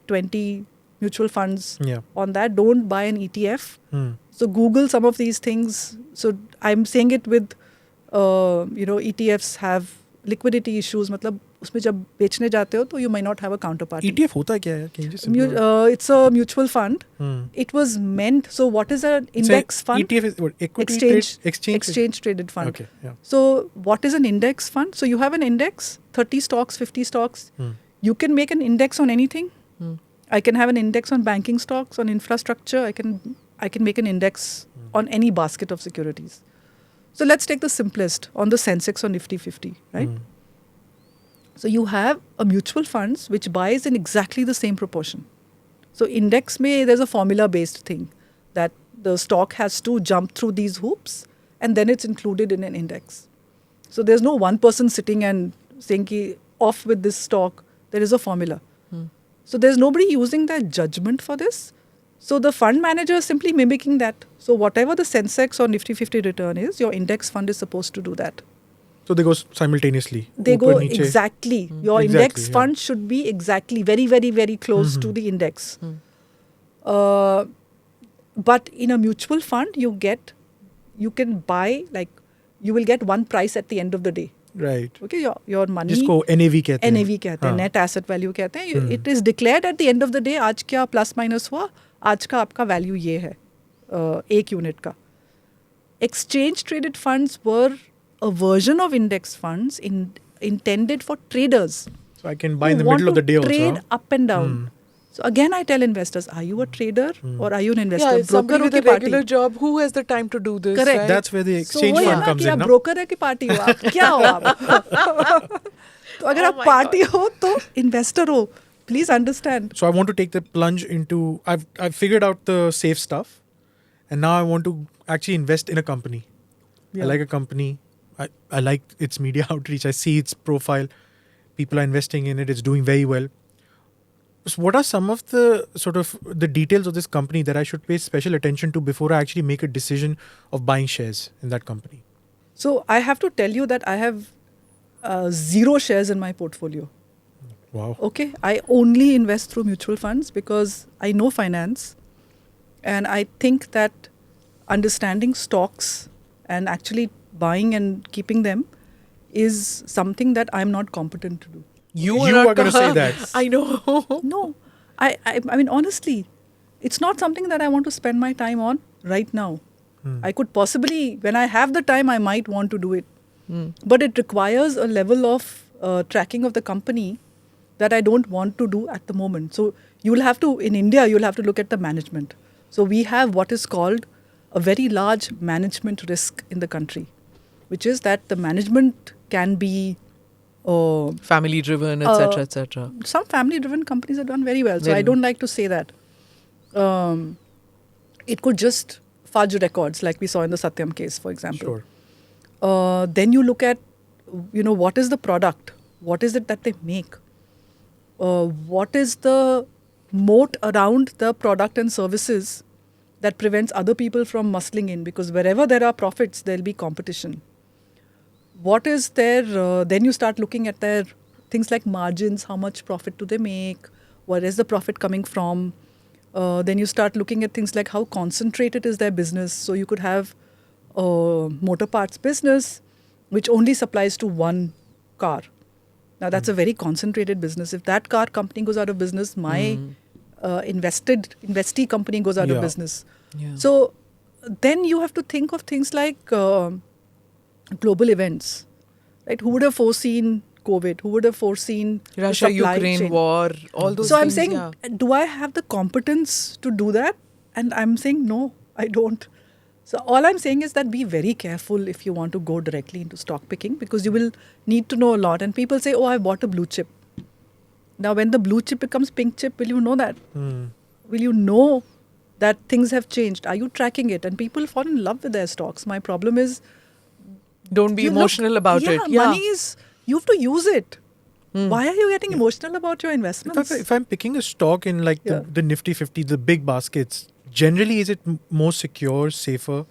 S1: 20 mutual funds
S3: Yeah.
S1: on that. Don't buy an ETF. So Google some of these things. So I'm saying it with, ETFs have liquidity issues. मतलब उसमें जब बेचने जाते हो तो you might not have a counterparty.
S3: ETF होता है क्या है? Can you just
S1: It's a mutual fund. It was meant. So what is an index fund?
S3: ETF is what? Equity
S1: Exchange traded fund.
S3: Okay. Yeah.
S1: So what is an index fund? So you have an index, 30 stocks, 50 stocks. You can make an index on anything. I can have an index on banking stocks, on infrastructure. I can make an index on any basket of securities. So let's take the simplest on the Sensex or Nifty 50, right? So you have a mutual funds which buys in exactly the same proportion. So index there's a formula based thing that the stock has to jump through these hoops and then it's included in an index. So there's no one person sitting and saying ki off with this stock. There is a formula. So there's nobody using that judgment for this. So the fund manager is simply mimicking that. So whatever the Sensex or Nifty 50 return is, your index fund is supposed to do that.
S3: So they go simultaneoly.
S1: They
S3: Upar,
S1: go
S3: niche.
S1: exactly. Your index fund should be exactly very, very, very close to the index. But in a mutual fund, you can buy, like, you will get one price at the end of the day.
S3: Right.
S1: Okay, your money.
S3: जिसको NAV कहते हैं.
S1: NAV कहते हैं, net asset value कहते हैं. It is declared at the end of the day. आज क्या plus minus हुआ, आज का आपका value ये है, एक unit का. Exchange traded funds were a version of index funds intended for traders.
S3: So I can buy in the middle of the day also.
S1: Trade up and down. So again, I tell investors, are you a trader or are you an investor?
S2: Yeah, somebody with a regular job, who has the time to do this?
S1: Correct.
S2: Right?
S3: That's where the exchange fund comes in.
S1: broker है कि party हो आप? क्या हो आप? तो अगर आप party हो तो investor हो. Please understand.
S3: So I want to take the plunge into, I've figured out the safe stuff and now I want to actually invest in a company.
S1: Yeah.
S3: I like a company. I like its media outreach. I see its profile. People are investing in it. It's doing very well. So what are some of the sort of the details of this company that I should pay special attention to before I actually make a decision of buying shares in that company?
S1: So I have to tell you that I have 0 shares in my portfolio.
S3: Wow.
S1: Okay. I only invest through mutual funds because I know finance. And I think that understanding stocks and actually buying and keeping them is something that I'm not competent to do.
S3: You are going to say that.
S2: I know.
S1: No. I mean, honestly, it's not something that I want to spend my time on right now. I could possibly, when I have the time, I might want to do it. But it requires a level of tracking of the company that I don't want to do at the moment. So you will have to, in India, you'll have to look at the management. So we have what is called a very large management risk in the country, which is that the management can be
S2: family driven, etc., etc.
S1: Some family driven companies have done very well. So I don't like to say that. It could just fudge records like we saw in the Satyam case, for example.
S3: Sure.
S1: Then you look at, what is the product? What is it that they make? What is the moat around the product and services that prevents other people from muscling in? Because wherever there are profits, there'll be competition. What is their, then you start looking at their things like margins, how much profit do they make, where is the profit coming from? Then you start looking at things like how concentrated is their business. So you could have a motor parts business, which only supplies to one car. Now that's a very concentrated business. If that car company goes out of business, my investee company goes out of business.
S2: Yeah.
S1: So then you have to think of things like global events, Right? Who would have foreseen COVID? Who would have foreseen the supply
S2: Russia-Ukraine
S1: chain?
S2: war, all those
S1: So
S2: things.
S1: I'm saying, do I have the competence to do that? And I'm saying, no, I don't. So all I'm saying is that be very careful if you want to go directly into stock picking, because you will need to know a lot. And people say, oh, I bought a blue chip. Now, when the blue chip becomes pink chip, will you know that? Will you know that things have changed? Are you tracking it? And people fall in love with their stocks. My problem is,
S2: don't be emotional about it.
S1: Yeah, money is, you have to use it. Why are you getting emotional about your investments?
S3: If I'm picking a stock in like the Nifty 50, the big baskets, generally is it more secure, safer?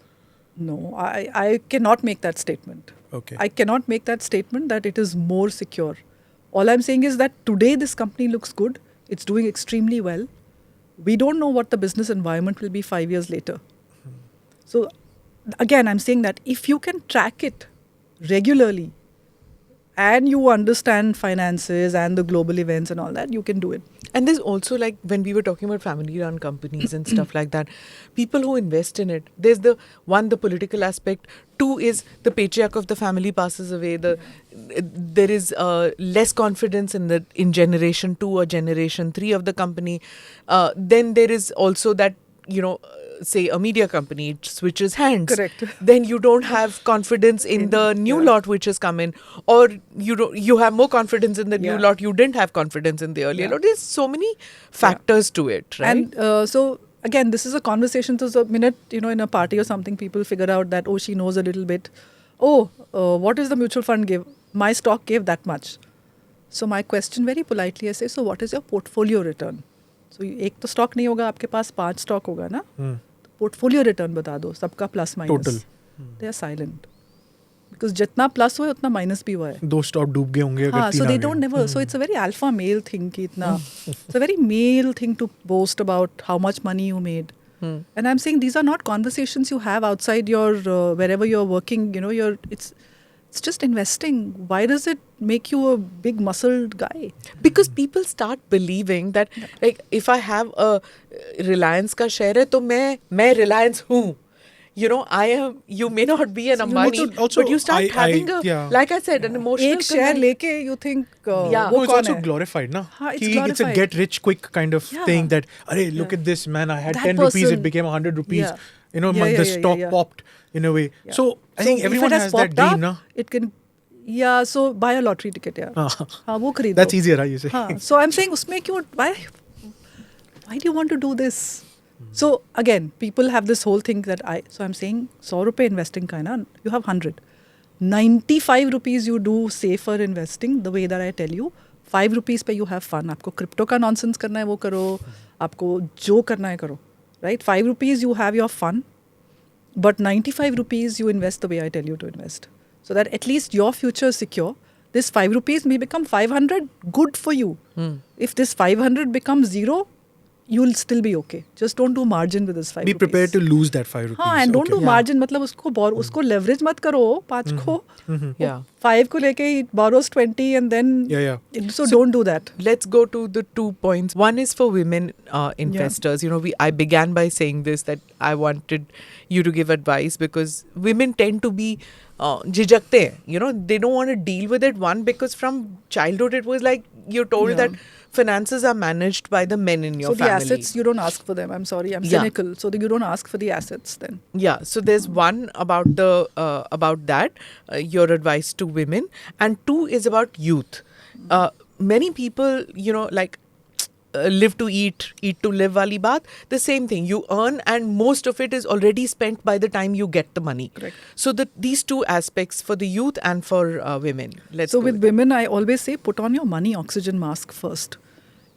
S1: No, I cannot make that statement.
S3: Okay.
S1: I cannot make that statement that it is more secure. All I'm saying is that today this company looks good. It's doing extremely well. We don't know what the business environment will be 5 years later. So again, I'm saying that if you can track it regularly and you understand finances and the global events and all that, you can do it.
S2: And there's also, like, when we were talking about family-run companies and stuff like that, people who invest in it, there's the political aspect. 2 is the patriarch of the family passes away. There is less confidence in generation 2 or generation 3 of the company. Then there is also that, say a media company, it switches hands.
S1: Correct.
S2: Then you don't have confidence in the new lot which has come in, or you have more confidence in the new lot. You didn't have confidence in the earlier lot. There's so many factors to it, right?
S1: And so again, this is a conversation. So the minute, in a party or something, people figure out that, oh, she knows a little bit. Oh, what is the mutual fund give? My stock gave that much. So my question very politly, I say, so what is your portfolio return? So एक तो stock नहीं होगा, आपके पास 5 stock होगा ना, तो portfolio return बता दो सबका plus minus.
S3: Total
S1: they are silent because जितना प्लस हुआ है उतना माइनस भी हुआ है.
S3: 2 स्टॉक डूब गए होंगे अगर 3 आ गए.
S1: So they don't never. So it's a very alpha male thing कि इतना it's a very male thing to boast about how much money you made. And I'm saying these are not conversations you have outside your wherever you're working. It's just investing. Why does it make you a big muscled guy?
S2: Because people start believing that, like, if I have a Reliance का share है तो मैं Reliance हूँ. I am. You may not be an Ambani, but you start having like I said, an emotional.
S1: एक share लेके you think वो
S3: it's
S1: कौन
S3: also
S1: है?
S3: glorified, na?
S1: It's
S3: It's
S1: glorified.
S3: a get rich quick kind of thing that, look at this, man, I had
S1: That
S3: 10 rupees,
S1: person-
S3: it became 100 rupees.
S1: Yeah.
S3: The stock popped in a way.
S1: Yeah.
S3: So I think
S1: if
S3: everyone
S1: it
S3: has that
S1: popped
S3: dream,
S1: up,
S3: na?
S1: it can. Yeah, so buy a lottery ticket, वो खरीदो.
S3: That's easier, right? You say.
S1: So I'm saying उसमें क्यों, why do you want to do this? So again, people have this whole thing that so I'm saying 100 रुपए investing का है ना, you have 100. 95 rupees you do safer investing the way that I tell you. 5 rupees पे you have fun. आपको crypto का nonsense करना है वो करो, आपको जो करना है करो, right? 5 rupees you have your fun, but 95 rupees you invest the way I tell you to invest, so that at least your future is secure. This 5 rupees may become 500, good for you. If this 500 becomes 0, you'll still be okay. Just don't do margin with this 5
S3: Be
S1: rupees.
S3: prepared to lose that 5 rupees.
S1: हाँ, and don't do margin. मतलब उसको leverage मत करो 5 को.
S2: Yeah.
S1: 5 को लेके it borrows 20 and then. So don't do that.
S2: Let's go to the 2 points. One is for women investors. I began by saying this, that I wanted you to give advice because women tend to be झिझकते हैं. They don't want to deal with it. One, because from childhood it was like you're told that finances are managed by the men in your family.
S1: So the assets, you don't ask for them. I'm sorry, I'm cynical. So you don't ask for the assets then.
S2: Yeah. So there's one about that, your advice to women, and 2 is about youth. Many people, live to eat to live wali baat. The same thing. You earn and most of it is already spent by the time you get the money.
S1: Correct.
S2: So these 2 aspects for the youth and for women.
S1: So with women, I always say put on your money oxygen mask first.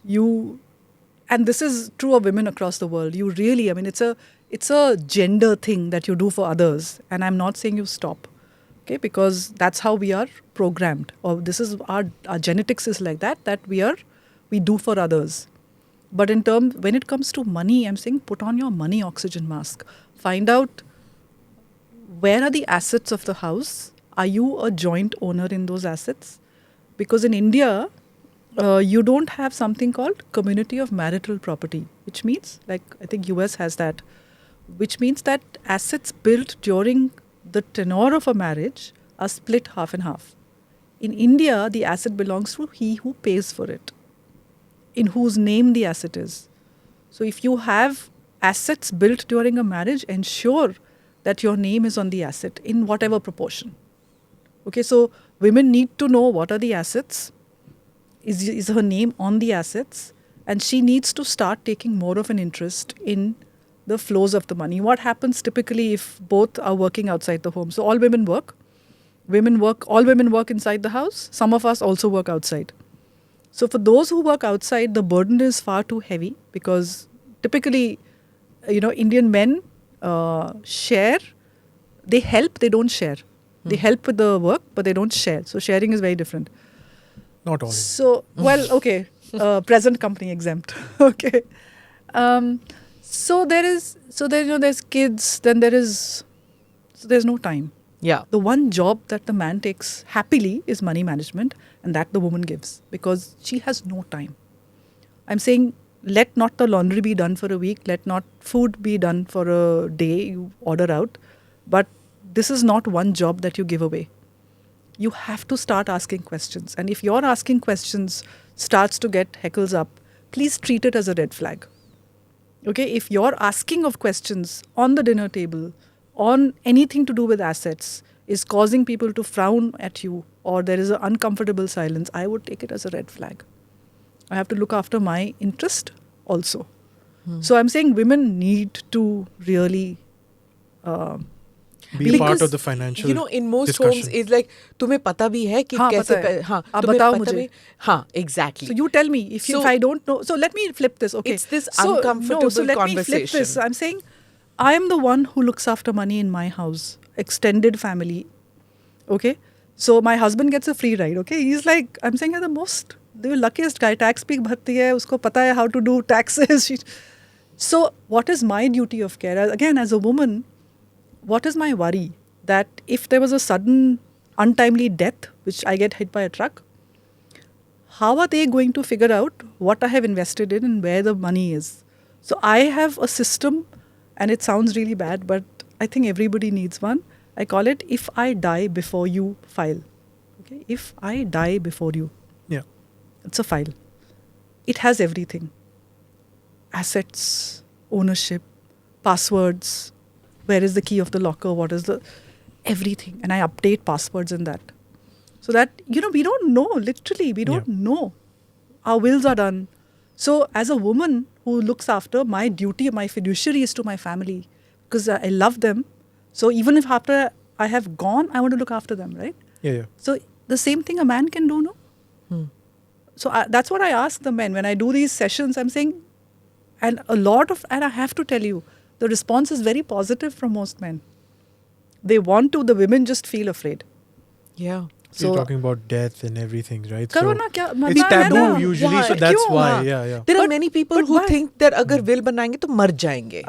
S1: And this is true of women across the world. You really, it's a gender thing that you do for others. And I'm not saying you stop. Okay, because that's how we are programmed. Or this is our genetics is like that we do for others. But when it comes to money, I'm saying put on your money oxygen mask. Find out where are the assets of the house. Are you a joint owner in those assets? Because in India, you don't have something called community of marital property, which means, like I think US has that, which means that assets built during the tenure of a marriage are split half and half. In India, the asset belongs to he who pays for it, in whose name the asset is. So if you have assets built during a marriage, ensure that your name is on the asset in whatever proportion. Okay, so women need to know what are the assets, is her name on the assets, and she needs to start taking more of an interest in the flows of the money. What happens typically if both are working outside the home? So all women work. All women work inside the house. Some of us also work outside. So for those who work outside, the burden is far too heavy because typically, Indian men share. They help, they don't share. They help with the work, but they don't share. So sharing is very different.
S3: Not all.
S1: So, okay. Present company exempt. Okay. There's kids, then there's no time.
S2: Yeah.
S1: The one job that the man takes happily is money management, and that the woman gives because she has no time. I'm saying, let not the laundry be done for a week, let not food be done for a day, you order out. But this is not one job that you give away. You have to start asking questions. And if your asking questions starts to get heckles up, please treat it as a red flag. Okay, if you're asking of questions on the dinner table, on anything to do with assets, is causing people to frown at you or there is an uncomfortable silence, I would take it as a red flag. I have to look after my interest also. So I'm saying women need to really
S3: be part of the financial
S2: in most
S3: discussion.
S2: homes it's like तुम्हें पता भी है कि कैसे
S1: आप बताओ मुझे.
S2: Exactly.
S1: So you tell me if I don't know. So let me flip this. Okay,
S2: it's this uncomfortable
S1: so let
S2: conversation.
S1: me flip this. I'm saying I am the one who looks after money in my house, extended family. Okay, so my husband gets a free ride. Okay, he's like, I'm saying, the luckiest guy. Tax bhi bharti hai, usko pata hai how to do taxes. So what is my duty of care? Again, as a woman, what is my worry? That if there was a sudden untimely death, which I get hit by a truck, how are they going to figure out what I have invested in and where the money is? So I have a system, and it sounds really bad, but I think everybody needs one. I call it, if I die before you file. Okay, if I die before you.
S3: Yeah.
S1: It's a file. It has everything. Assets, ownership, passwords, where is the key of the locker, what is the... everything. And I update passwords in that. So that, we don't know, literally, we don't know. Our wills are done. So as a woman who looks after, my duty, my fiduciary is to my family because I love them. So even if after I have gone, I want to look after them, right?
S3: Yeah.
S1: So the same thing a man can do, no? So that's what I ask the men. When I do these sessions, I'm saying, and I have to tell you, the response is very positive from most men. They want to, the women just feel afraid.
S2: Yeah.
S3: So you're talking about death and everything, right?
S1: So
S3: it's taboo usually, so that's why. Yeah.
S2: There are many people who think that agar will banayenge to mar jayenge.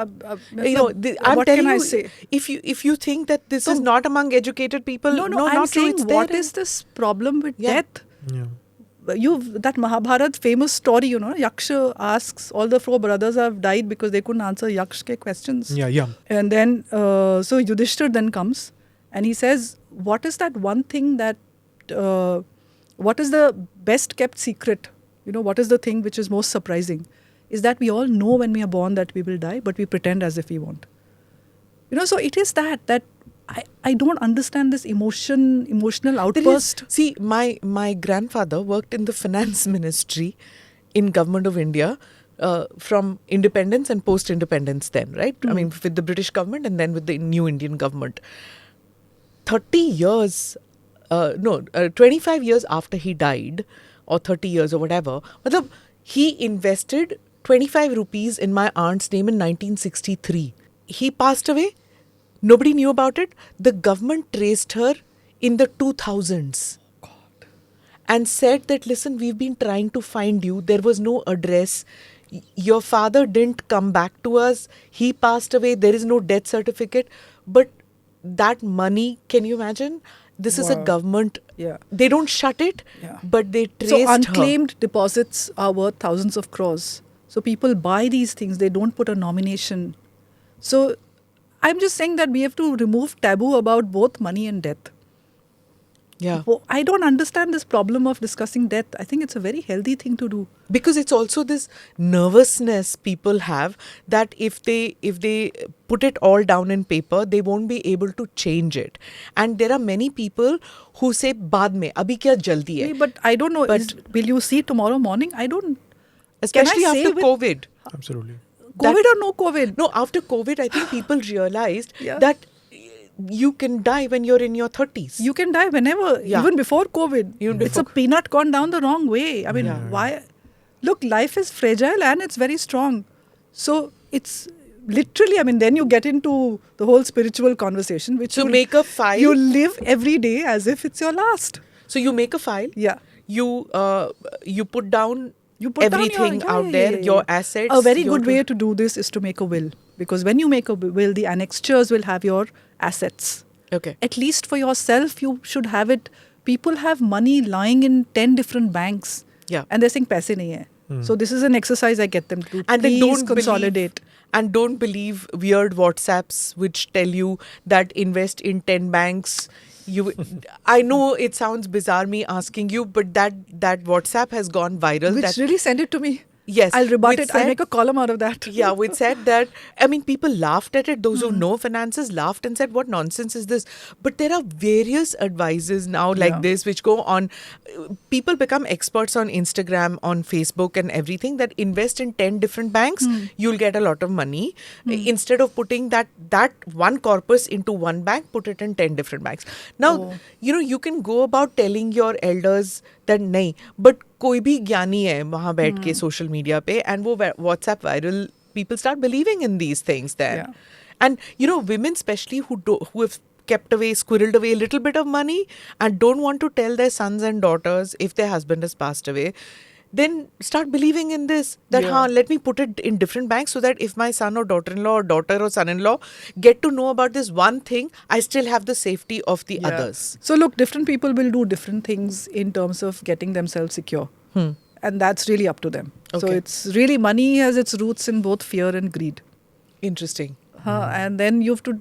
S1: What can I say?
S2: If you think that this is not among educated people,
S1: no, I'm saying what is this problem with death?
S3: Yeah.
S1: That Mahabharat famous story, Yaksha asks, all the 4 brothers have died because they couldn't answer Yaksh's questions.
S3: Yeah.
S1: And then, so Yudhishthir then comes and he says, what is that one thing that, what is the best kept secret? What is the thing which is most surprising? Is that we all know when we are born that we will die, but we pretend as if we won't. So it is that I don't understand this emotional outburst.
S2: See, my grandfather worked in the finance ministry in government of India from independence and post-independence then, right? I mean, with the British government and then with the new Indian government. 25 years after he died, or 30 years or whatever, he invested 25 rupees in my aunt's name in 1963. He passed away. Nobody knew about it. The government traced her in the 2000s.
S1: God.
S2: And said that, listen, we've been trying to find you. There was no address. Your father didn't come back to us. He passed away. There is no death certificate. But that money, can you imagine? This is a government.
S1: Yeah.
S2: They don't shut it, but they traced her.
S1: So unclaimed deposits are worth thousands of crores. So people buy these things. They don't put a nomination. So I'm just saying that we have to remove taboo about both money and death.
S2: Yeah.
S1: I don't understand this problem of discussing death. I think it's a very healthy thing to do.
S2: Because it's also this nervousness people have that if they put it all down in paper, they won't be able to change it. And there are many people who say, "Baad mein, abhi kya jaldi hai?"
S1: But I don't know.
S2: But-
S1: Will you see tomorrow morning? I don't.
S2: Especially
S1: Can I say
S2: after
S1: with-
S2: COVID.
S3: Absolutely.
S1: COVID or no COVID?
S2: No, after COVID, I think people realized
S1: Yeah.
S2: that you can die when you're in your 30s.
S1: You can die whenever,
S2: Yeah.
S1: even before COVID.
S2: Even
S1: It's a
S2: before-
S1: peanut gone down the wrong way. I mean, why? Look, life is fragile and it's very strong. So it's literally, I mean, then you get into the whole spiritual conversation, which
S2: So make a file.
S1: You live every day as if it's your last.
S2: So you make a file.
S1: Yeah.
S2: You put down
S1: You put down
S2: everything
S1: your,
S2: out there, your assets.
S1: A very
S2: your
S1: good way to do this is to make a will. Because when you make a will, the annexures will have your assets.
S2: Okay.
S1: At least for yourself, you should have it. People have money lying in 10 different banks.
S2: Yeah.
S1: And they're saying paise nahi hai. So this is an exercise I get them to do.
S2: And they
S1: Please
S2: don't
S1: consolidate.
S2: don't believe weird WhatsApps which tell you that invest in 10 banks. I know it sounds bizarre me asking you, but that WhatsApp has gone viral.
S1: Which
S2: that,
S1: really send it to me.
S2: Yes.
S1: I'll rebut
S2: which
S1: it. I'll
S2: said-
S1: make a column out of that.
S2: Yeah, which said that, I mean, people laughed at it. Those who know finances laughed and said, what nonsense is this? But there are various advices now like
S1: Yeah.
S2: this which go on. People become experts on Instagram, on Facebook and everything that invest in 10 different banks, you'll get a lot of money. Instead of putting that one corpus into one bank, put it in 10 different banks. Now, you can go about telling your elders that nahi, but कोई भी ज्ञानी है वहाँ बैठ के social media पे and वो WhatsApp viral, people start believing in these things then.
S1: Yeah.
S2: And women especially who have squirreled away a little bit of money and don't want to tell their sons and daughters if their husband has passed away, then start believing in this, that let me put it in different banks so that if my son or daughter-in-law or daughter or son-in-law get to know about this one thing, I still have the safety of the others.
S1: So look, different people will do different things in terms of getting themselves secure. And that's really up to them. So
S2: Okay.
S1: it's really, money has its roots in both fear and greed.
S2: Interesting.
S1: And then you have to,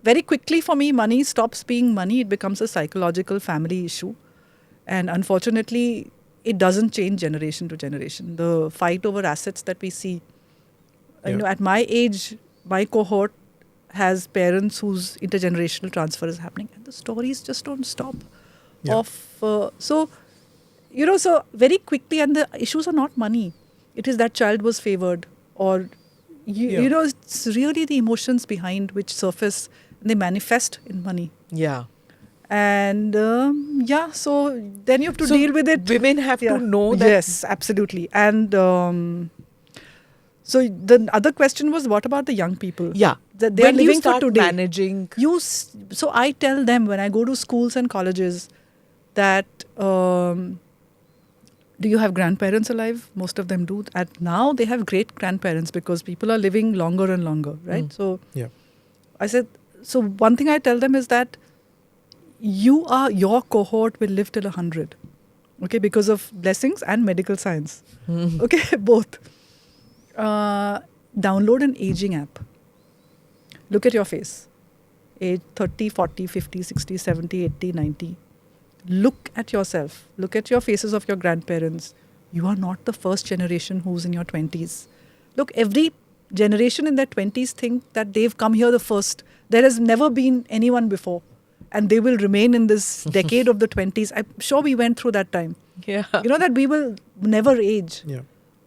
S1: very quickly for me, money stops being money. It becomes a psychological family issue. And unfortunately, it doesn't change generation to generation. The fight over assets that we see, at my age, my cohort has parents whose intergenerational transfer is happening. And the stories just don't stop.
S3: Yeah.
S1: So very quickly, and the issues are not money. It is that child was favored, or, it's really the emotions behind which surface and they manifest in money.
S2: Yeah.
S1: And so then you have to deal with it.
S2: Women have to know that.
S1: Yes, absolutely. And so the other question was, what about the young people?
S2: Yeah.
S1: That they
S2: when
S1: are
S2: you
S1: living
S2: start
S1: for today.
S2: managing.
S1: So I tell them when I go to schools and colleges that do you have grandparents alive? Most of them do. Now they have great grandparents because people are living longer and longer, right? So I said, so one thing I tell them is that your cohort will live till 100, okay, because of blessings and medical science, okay, both. Download an aging app. Look at your face. Age 30, 40, 50, 60, 70, 80, 90. Look at yourself. Look at your faces of your grandparents. You are not the first generation who's in your 20s. Look, every generation in their 20s think that they've come here the first. There has never been anyone before. And they will remain in this decade of the 20s. I'm sure we went through that time.
S2: Yeah.
S1: You know that we will never age.
S3: Yeah.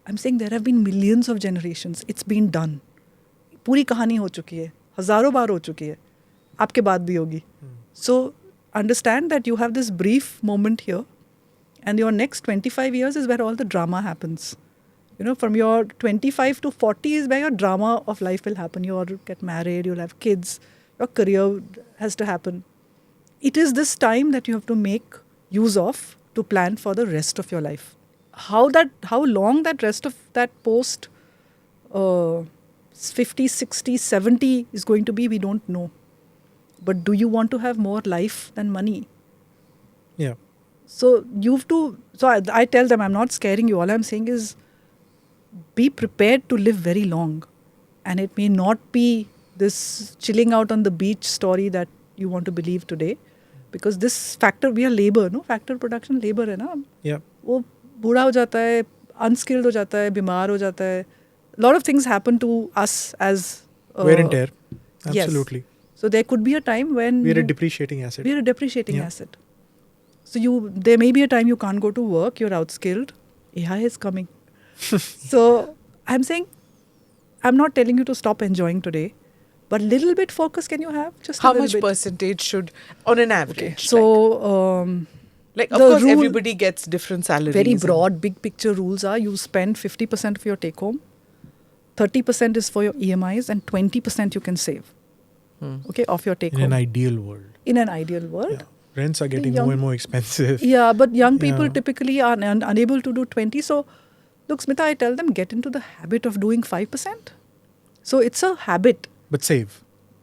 S1: I'm saying there have been millions of generations. It's been done. पूरी कहानी हो चुकी है. हजारों बार हो चुकी है. आपके बाद भी होगी. So understand that you have this brief moment here, and your next 25 years is where all the drama happens. From your 25 to 40 is where your drama of life will happen. You'll get married, you'll have kids, your career has to happen. It is this time that you have to make use of to plan for the rest of your life. How long that rest of that post 50, 60, 70 is going to be, we don't know. But do you want to have more life than money?
S3: Yeah.
S1: So you have to, I tell them, I'm not scaring you. All I'm saying is be prepared to live very long. And it may not be this chilling out on the beach story that you want to believe today. Because this factor, we are labor, no? Factor production labor है ना.
S3: Yeah.
S1: वो बूढ़ा हो जाता है, unskilled हो जाता है, बीमार हो जाता है. A lot of things happen to us as...
S3: wear and tear. Absolutely.
S1: Yes. So there could be a time when...
S3: We're a depreciating asset.
S1: We're a depreciating asset. So there may be a time you can't go to work, you're outskilled. AI is coming. So I'm saying, I'm not telling you to stop enjoying today, but little bit focus can you have? Just
S2: how
S1: a little
S2: much
S1: bit.
S2: percentage should, on an average?
S1: Okay. So,
S2: like of
S1: the
S2: course,
S1: rule-
S2: everybody gets different salaries.
S1: very
S2: and-
S1: broad, big picture rules are you spend 50% of your take home, 30% is for your EMIs, and 20% you can save. Okay, of your take
S3: In
S1: home.
S3: an ideal world.
S1: In an ideal world.
S3: Yeah. Rents are getting
S1: young-
S3: more and more expensive.
S1: Yeah, but young people
S3: Yeah.
S1: typically are unable to do 20. So, look, Smita, I tell them get into the habit of doing 5%. So it's a habit.
S3: But save.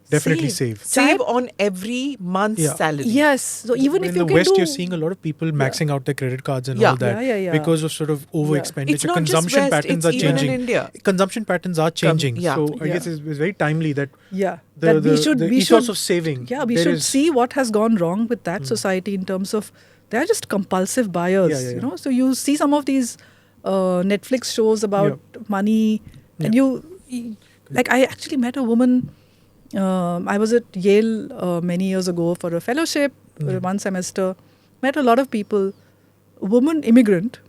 S3: Definitely save.
S2: Save on every month's
S3: Yeah.
S2: salary.
S1: Yes. So even
S3: in
S1: if you
S3: the
S1: can
S3: West,
S1: do...
S3: you're seeing a lot of people maxing out their credit cards and
S2: Yeah.
S3: all that
S1: Yeah.
S3: because of sort of over
S1: Yeah.
S3: expenditure.
S2: It's not just
S3: Consumption
S2: West,
S3: patterns
S2: it's
S3: are
S2: even
S3: changing.
S2: in India.
S3: Consumption patterns are changing.
S2: yeah.
S3: So I
S1: Yeah.
S3: guess it's very timely that
S1: Yeah.
S3: the,
S1: that we should...
S3: the
S1: we
S3: ethos
S1: should
S3: of saving.
S1: Yeah, we
S3: there
S1: should
S3: is-
S1: see what has gone wrong with that society in terms of... They're just compulsive buyers,
S3: Yeah.
S1: you know. So you see some of these Netflix shows about money and like I actually met a woman... I was at Yale many years ago for a fellowship, one semester. Met a lot of people. A woman, immigrant,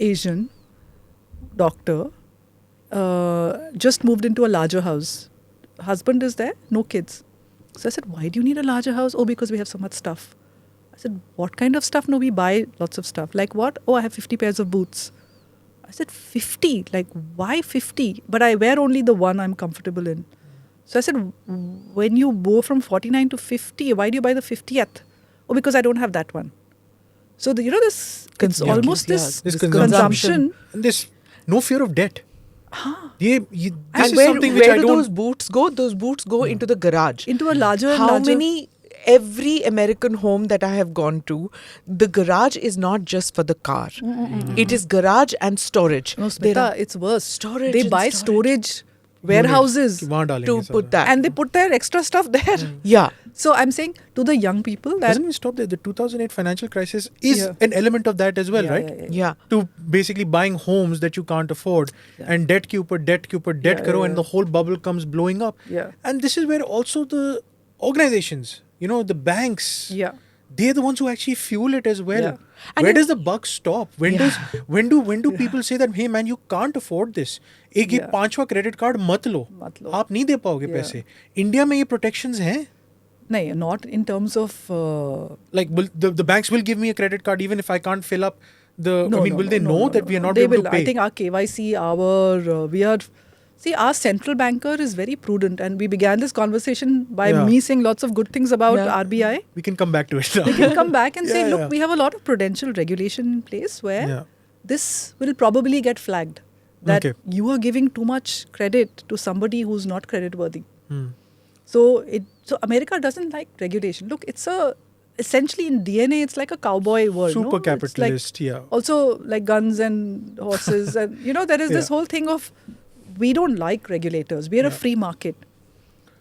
S1: Asian, doctor, just moved into a larger house. Husband is there, no kids. So I said, why do you need a larger house? Oh, because we have so much stuff. I said, what kind of stuff? No, we buy lots of stuff. Like what? Oh, I have 50 pairs of boots. I said, 50? Like, why 50? But I wear only the one I'm comfortable in. So I said, when you go from 49 to 50, why do you buy the 50th? Oh, because I don't have that one. So, this, it's almost this consumption.
S3: And there's no fear of debt. This
S2: And
S3: is
S2: where
S3: something which I
S2: do
S3: don't...
S2: those boots go? Those boots go into the garage.
S1: Into a larger...
S2: How
S1: larger,
S2: many... Every American home that I have gone to, the garage is not just for the car. It is garage and storage.
S1: No,
S2: There
S1: Smita,
S2: are
S1: it's worse.
S2: storage
S1: They
S2: and
S1: buy storage warehouses
S3: वहाँ डालेंगे
S2: to
S3: सारा.
S2: put that.
S1: and they put their extra stuff there.
S2: Yeah.
S1: So I'm saying to the young people that...
S3: Doesn't we stop there? The 2008 financial crisis is
S1: Yeah.
S3: an element of that as well,
S1: Yeah,
S3: right?
S1: yeah.
S2: Yeah.
S3: To basically buying homes that you can't afford and debt ke upar debt
S1: Yeah,
S3: karo
S1: yeah,
S3: and the whole bubble comes blowing up.
S1: Yeah.
S3: And this is where also the organizations, the banks,
S1: Yeah.
S3: they're the ones who actually fuel it as well.
S1: Yeah.
S2: And
S3: Where
S2: it-
S3: does the buck stop? When do people say that, hey man, you can't afford this? एक ये
S1: Yeah.
S3: 5वां credit card मत लो.
S1: मत लो.
S3: आप नहीं दे पाओगे
S1: Yeah.
S3: पैसे. India में ये protections हैं.
S1: No, not in terms of...
S3: Like the banks will give me a credit card even if I can't fill up the... will they know that we are not
S1: they
S3: able
S1: will.
S3: to pay?
S1: I think our KYC, we are... See, our central banker is very prudent, and we began this conversation by
S3: Yeah.
S1: me saying lots of good things about
S2: Yeah.
S1: RBI.
S3: We can come back to it now.
S1: We can come back and say,
S3: Yeah,
S1: look,
S3: yeah.
S1: we have a lot of prudential regulation in place where
S3: Yeah.
S1: this will probably get flagged. That
S3: Okay.
S1: you are giving too much credit to somebody who's not credit worthy.
S3: Hmm.
S1: So America doesn't like regulation. Look, essentially in DNA, it's like a cowboy world.
S3: Super
S1: no? It's
S3: capitalist,
S1: like
S3: yeah.
S1: Also like guns and horses. And, there is this
S3: Yeah.
S1: whole thing of, we don't like regulators. We are a free market.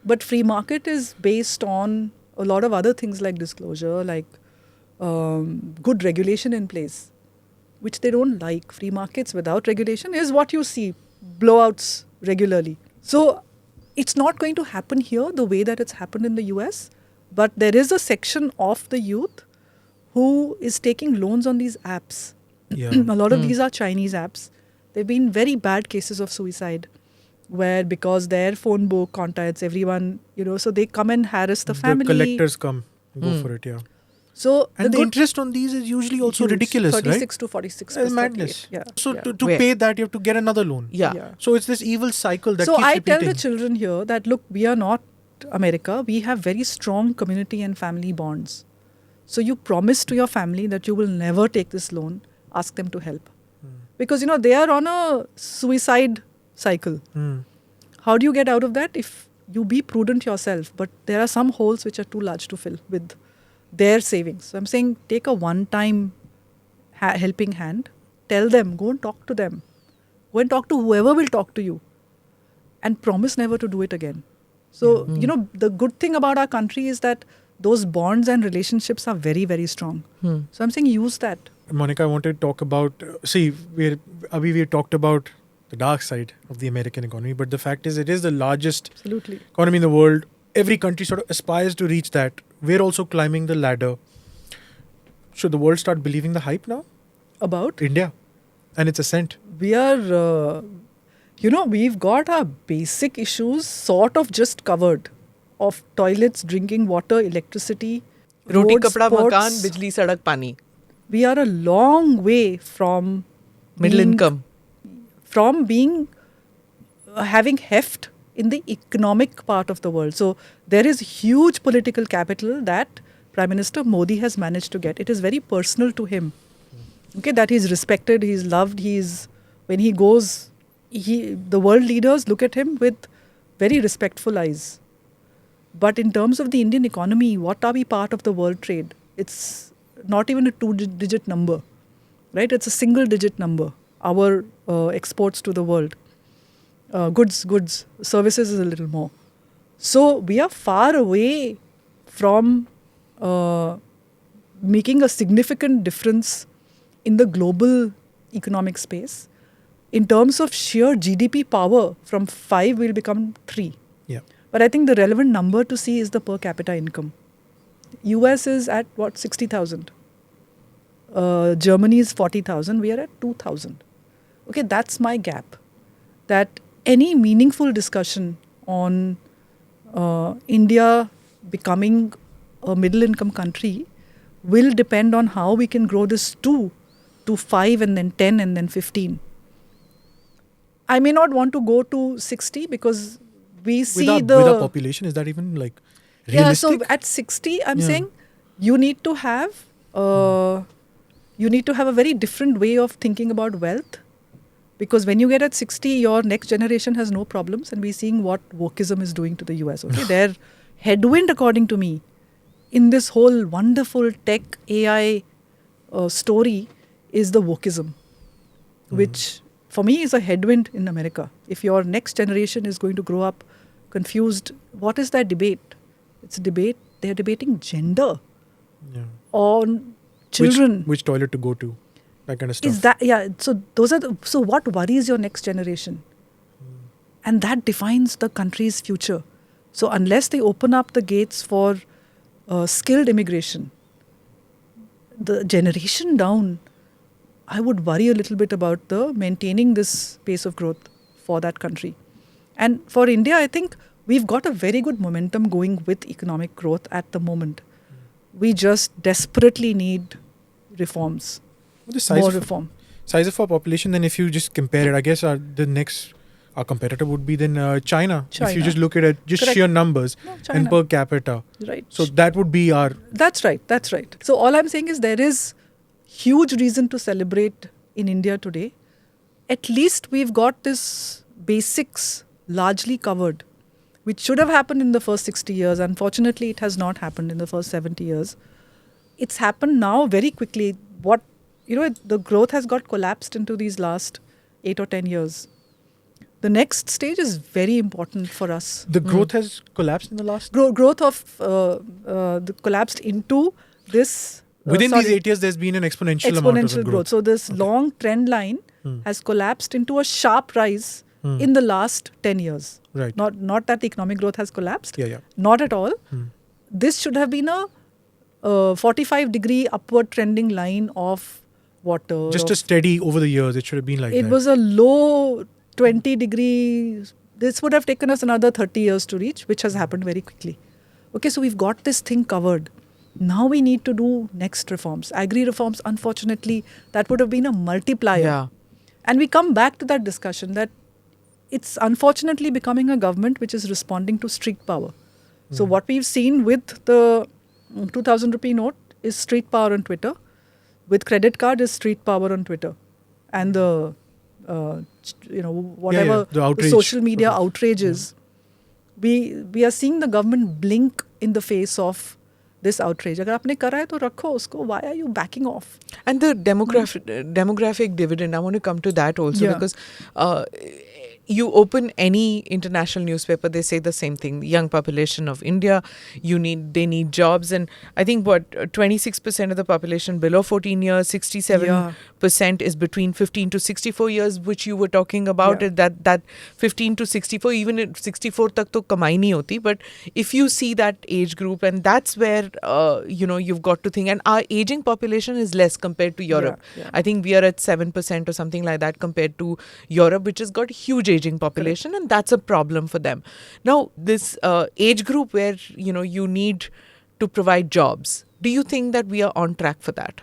S1: But free market is based on a lot of other things like disclosure, like good regulation in place, which they don't like. Free markets without regulation is what you see, blowouts regularly. So it's not going to happen here the way that it's happened in the US, but there is a section of the youth who is taking loans on these apps.
S3: Yeah.
S1: A lot of these are Chinese apps. There have been very bad cases of suicide where because their phone book contacts everyone, so they come and harass the family.
S3: The collectors come, go for it, yeah.
S1: So
S3: And the
S1: good-
S3: interest on these is usually also
S1: huge,
S3: ridiculous,
S1: 36 to 46.
S3: right? It's
S1: plus
S3: madness.
S1: 48. Yeah.
S3: So
S1: yeah.
S3: to
S2: Where?
S3: pay that, you have to get another loan.
S2: Yeah.
S1: Yeah.
S3: So it's this evil cycle that
S1: So
S3: keeps
S1: I
S3: repeating.
S1: tell the children here that, look, we are not America. We have very strong community and family bonds. So you promise to your family that you will never take this loan. Ask them to help. Because, they are on a suicide cycle. How do you get out of that? If you be prudent yourself, but there are some holes which are too large to fill with their savings. So I'm saying take a one-time helping hand. Tell them, go and talk to them. Go and talk to whoever will talk to you. And promise never to do it again. So, the good thing about our country is that those bonds and relationships are very, very strong. So I'm saying use that.
S3: Monika, I want to talk about, we talked about the dark side of the American economy, but the fact is it is the largest economy in the world. Every country sort of aspires to reach that. We're also climbing the ladder. Should the world start believing the hype now?
S1: About?
S3: India and its ascent.
S1: We are, we've got our basic issues sort of just covered of toilets, drinking water, electricity,
S2: roti,
S1: roads,
S2: kapda,
S1: ports.
S2: makan, bijli, sadak, pani.
S1: We are a long way from
S2: middle income.
S1: From being, having heft in the economic part of the world. So there is huge political capital that Prime Minister Modi has managed to get. It is very personal to him. Okay, that he's respected, he's loved, when he goes, the world leaders look at him with very respectful eyes. But in terms of the Indian economy, what are we part of the world trade? It's not even a 2-digit number, right? It's a single-digit number. Our exports to the world. Goods, services is a little more. So we are far away from making a significant difference in the global economic space. In terms of sheer GDP power, from 5 we'll become 3.
S3: Yeah.
S1: But I think the relevant number to see is the per capita income. US is at 60,000. Germany is 40,000. We are at 2,000. Okay, that's my gap. That any meaningful discussion on India becoming a middle income country will depend on how we can grow this 2 to 5 and then 10 and then 15. I may not want to go to 60 because we see
S3: with our population, is that even like realistic?
S1: Yeah, so at 60, I'm saying you need to have a very different way of thinking about wealth. Because when you get at 60, your next generation has no problems. And we're seeing what wokeism is doing to the US. Okay, their headwind, according to me, in this whole wonderful tech AI story is the wokeism, which for me is a headwind in America. If your next generation is going to grow up confused, what is that debate? It's a debate. They're debating gender on children.
S3: Which toilet to go to. That kind of stuff.
S1: Is that, so those are so what worries your next generation? And that defines the country's future. So unless they open up the gates for skilled immigration, the generation down, I would worry a little bit about the maintaining this pace of growth for that country. And for India, I think we've got a very good momentum going with economic growth at the moment. We just desperately need reforms. More reform.
S3: Size of our population, then if you just compare it, I guess our competitor would be then China. If you just look at it, just sheer numbers and per capita.
S1: Right.
S3: So that would be our...
S1: That's right. So all I'm saying is there is huge reason to celebrate in India today. At least we've got this basics largely covered, which should have happened in the first 60 years. Unfortunately, it has not happened in the first 70 years. It's happened now very quickly. The growth has got collapsed into these last 8 or 10 years. The next stage is very important for us.
S3: The growth has collapsed in the last...
S1: Growth of collapsed into this...
S3: Within these 8 years, there's been an exponential amount of growth.
S1: So this long trend line has collapsed into a sharp rise in the last 10 years.
S3: Right.
S1: Not that the economic growth has collapsed.
S3: Yeah.
S1: Not at all. This should have been a 45-degree upward trending line of water.
S3: Just a steady over the years, it should have been like that.
S1: It was a low 20-degree. This would have taken us another 30 years to reach, which has happened very quickly. Okay, so we've got this thing covered. Now we need to do next reforms. Agri reforms, unfortunately, that would have been a multiplier.
S2: Yeah.
S1: And we come back to that discussion that it's unfortunately becoming a government which is responding to street power. So what we've seen with the 2,000 rupee note is street power on Twitter. With credit card is street power on Twitter. And the, whatever
S3: the
S1: social media outrages. We are seeing the government blink in the face of this outrage. Agar aapne kara hai to rakho usko. Why are you backing off?
S2: And the demographic dividend, I want to come to that also because you open any international newspaper, they say the same thing. The young population of India, they need jobs. And I think 26% of the population below 14 years, 67% is between 15 to 64 years, which you were talking about. That 15 to 64, even at 64 tak to kamai nahi hoti. But if you see that age group, and that's where, you've got to think. And our aging population is less compared to Europe. I think we are at 7% or something like that compared to Europe, which has got huge aging population, and that's a problem for them. Now, this age group where, you need to provide jobs, do you think that we are on track for that?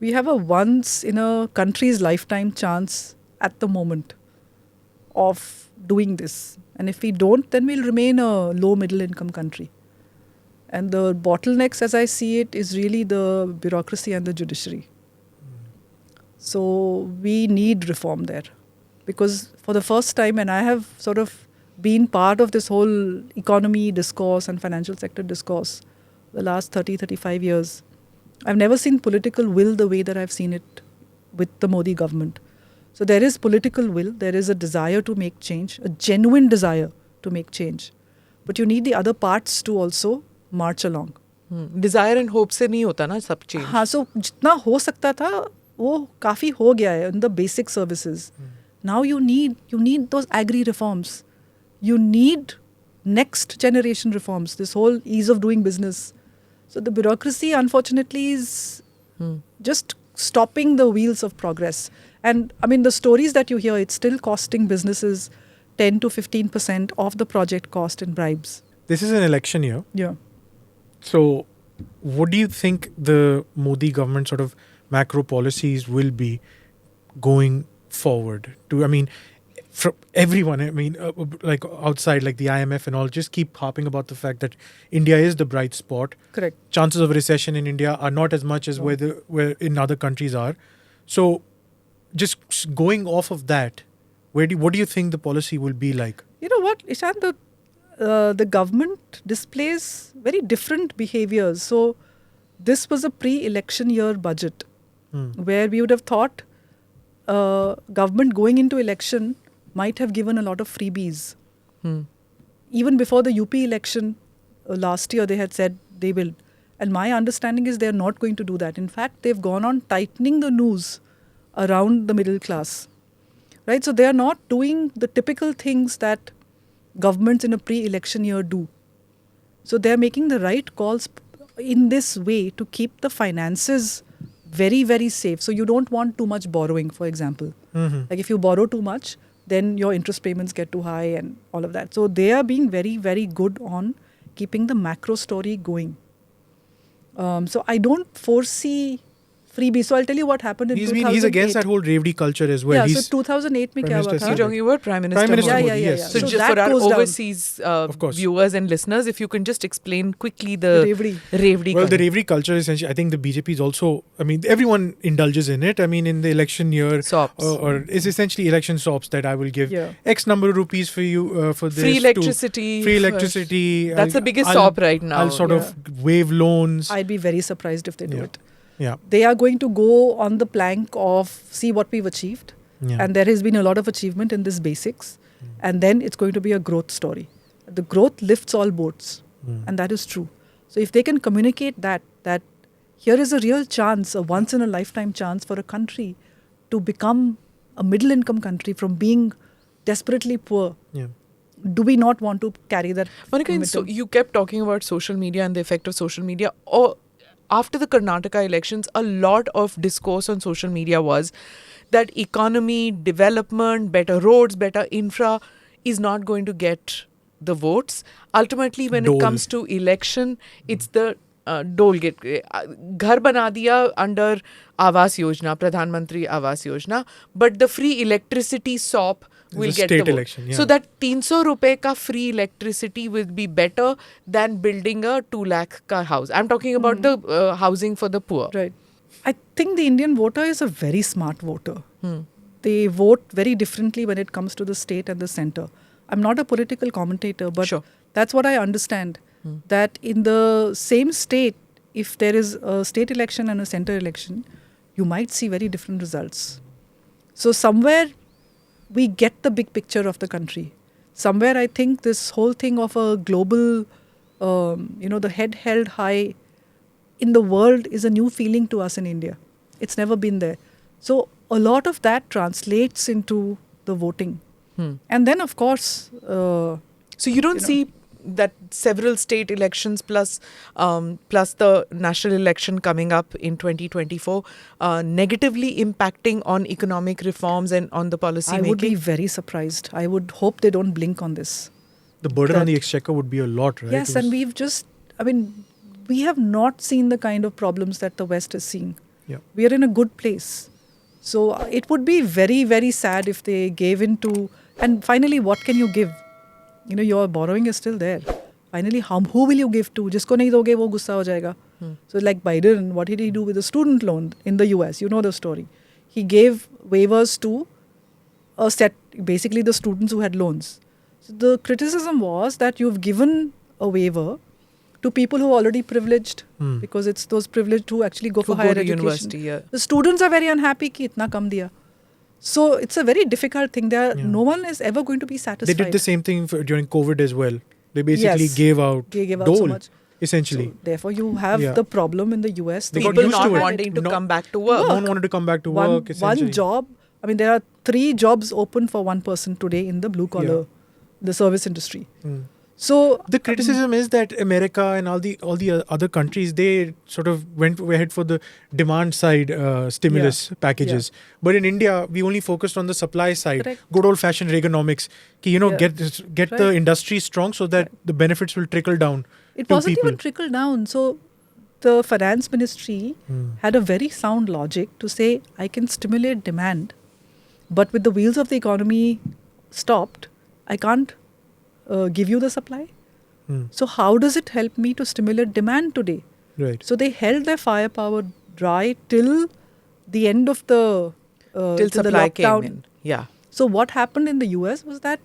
S1: We have a once in a country's lifetime chance at the moment of doing this. And if we don't, then we'll remain a low middle income country. And the bottlenecks, as I see it, is really the bureaucracy and the judiciary. So we need reform there. Because for the first time, and I have sort of been part of this whole economy discourse and financial sector discourse the last 30, 35 years, I've never seen political will the way that I've seen it with the Modi government. So there is political will, there is a desire to make change, a genuine desire to make change. But you need the other parts to also march along.
S2: Desire and hope se nahi hota na sab change.
S1: हाँ, so जितना हो सकता था वो काफ़ी हो गया है in the basic services. Now you need those agri reforms. You need next generation reforms, this whole ease of doing business. So the bureaucracy, unfortunately, is just stopping the wheels of progress. And I mean, the stories that you hear, it's still costing businesses 10 to 15% of the project cost in bribes.
S3: This is an election year.
S1: Yeah.
S3: So what do you think the Modi government sort of macro policies will be going forward to? I mean, from everyone, like outside, like the IMF and all, just keep harping about the fact that India is the bright spot.
S1: Correct.
S3: Chances of recession in India are not as much as where in other countries are. So just going off of that, what do you think the policy will be like?
S1: You know what, Ishan, the government displays very different behaviors. So this was a pre-election year budget where we would have thought government going into election might have given a lot of freebies. Even before the UP election last year, they had said they will. And my understanding is they're not going to do that. In fact, they've gone on tightening the noose around the middle class. Right? So they are not doing the typical things that governments in a pre-election year do. So they're making the right calls in this way to keep the finances very, very safe. So you don't want too much borrowing, for example. Like if you borrow too much, then your interest payments get too high and all of that. So they are being very, very good on keeping the macro story going. So I don't foresee freebies. So I'll tell you what happened in 2008.
S3: He's against that whole Revdi culture as well.
S1: Yeah, so 2008 mein kya hua tha?
S2: You're talking about Prime Minister Modi.
S3: Yes.
S2: So just for our overseas viewers and listeners, if you can just explain quickly the Revdi
S3: Well, the Revdi culture, essentially, I think the BJP is also, everyone indulges in it. In the election year,
S2: sops.
S3: Or it's essentially election sops that I will give X number of rupees for you for this.
S2: Free electricity.
S3: That's
S2: the biggest sop right now.
S3: I'll sort of waive loans.
S1: I'd be very surprised if they do it.
S3: Yeah.
S1: They are going to go on the plank of see what we've achieved.
S3: Yeah.
S1: And there has been a lot of achievement in this basics. And then it's going to be a growth story. The growth lifts all boats. And that is true. So if they can communicate that here is a real chance, a once in a lifetime chance for a country to become a middle income country from being desperately poor.
S3: Yeah.
S1: Do we not want to carry that?
S2: Monika, so you kept talking about social media and the effect of social media. After the Karnataka elections, a lot of discourse on social media was that economy, development, better roads, infra is not going to get the votes. Ultimately, when it comes to election, it's the dole get. Ghar bana diya under Awas Yojana, Pradhan Mantri Awas Yojana, but the free electricity SOP will get the vote.
S3: Election, yeah.
S2: So that 300 rupees ka free electricity will be better than building a 2 lakh ka house. I'm talking about the housing for the poor.
S1: Right. I think the Indian voter is a very smart voter. They vote very differently when it comes to the state and the center. I'm not a political commentator, but that's what I understand. That in the same state, if there is a state election and a center election, you might see very different results. So somewhere we get the big picture of the country. Somewhere I think this whole thing of a global, the head held high in the world is a new feeling to us in India. It's never been there. So a lot of that translates into the voting. And then, of course...
S2: so you don't see that several state elections plus the national election coming up in 2024 negatively impacting on economic reforms and on the policy making?
S1: I would be very surprised. I would hope they don't blink on this.
S3: The burden on the exchequer would be a lot, right?
S1: Yes, and we have not seen the kind of problems that the West is seeing.
S3: Yeah.
S1: We are in a good place. So it would be very, very sad if they gave in to... And finally, what can you give? Your borrowing is still there. Finally, who will you give to? Jisko nahi doge, wo gussa ho jayega. So like Biden, what did he do with the student loan in the US? You know the story. He gave waivers to a set, basically the students who had loans. So the criticism was that you've given a waiver to people who are already privileged because it's those privileged who actually go for higher education.
S2: University, yeah.
S1: The students are very unhappy ki itna kam diya. So it's a very difficult thing. No one is ever going to be satisfied.
S3: They did the same thing during COVID as well. They basically gave out dole,
S1: so much.
S3: Essentially.
S1: So therefore, you have the problem in the US.
S2: People not wanting to come back to work.
S3: No one wanted to come back to work, essentially.
S1: One job. There are 3 jobs open for one person today in the blue collar, the service industry. So
S3: the criticism is that America and all the other countries, they sort of went ahead for the demand side stimulus packages. But in India, we only focused on the supply side.
S1: Correct.
S3: Good old fashioned Reaganomics. Get the industry strong so that the benefits will trickle down.
S1: It
S3: to
S1: wasn't
S3: people.
S1: even trickle down. So the finance ministry had a very sound logic to say, I can stimulate demand, but with the wheels of the economy stopped, I can't give you the supply. So how does it help me to stimulate demand today?
S3: Right.
S1: So they held their firepower dry till the end of the
S2: till supply came in. Yeah.
S1: So what happened in the US was that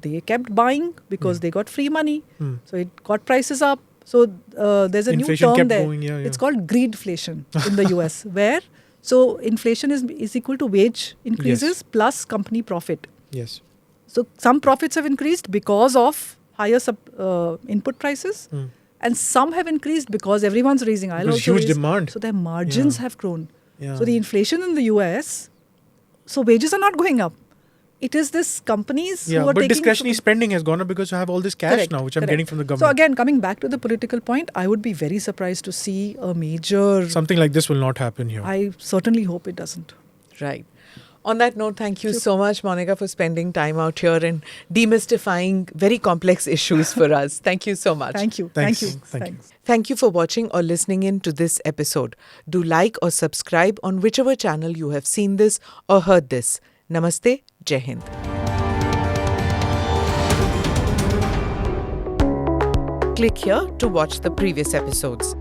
S1: they kept buying because they got free money. So it got prices up. So there's a
S3: Inflation
S1: new term
S3: kept
S1: there.
S3: going,
S1: It's called greedflation in the US, where so inflation is equal to wage increases plus company profit.
S3: Yes.
S1: So some profits have increased because of higher input prices, and some have increased because everyone's raising.
S3: There's huge demand.
S1: So their margins have grown.
S3: Yeah.
S1: So the inflation in the US, so wages are not going up. It is this companies who are
S3: but
S1: taking...
S3: discretionary spending has gone up because I have all this cash now, which I'm getting from the government.
S1: So again, coming back to the political point, I would be very surprised to see a major...
S3: Something like this will not happen here.
S1: I certainly hope it doesn't.
S2: Right. On that note, thank you so much, Monika, for spending time out here and demystifying very complex issues for us. Thank you so much.
S1: Thank you.
S3: Thanks.
S1: Thank you.
S3: Thank you.
S2: Thank you for watching or listening in to this episode. Do like or subscribe on whichever channel you have seen this or heard this. Namaste. Jai Hind. Click here to watch the previous episodes.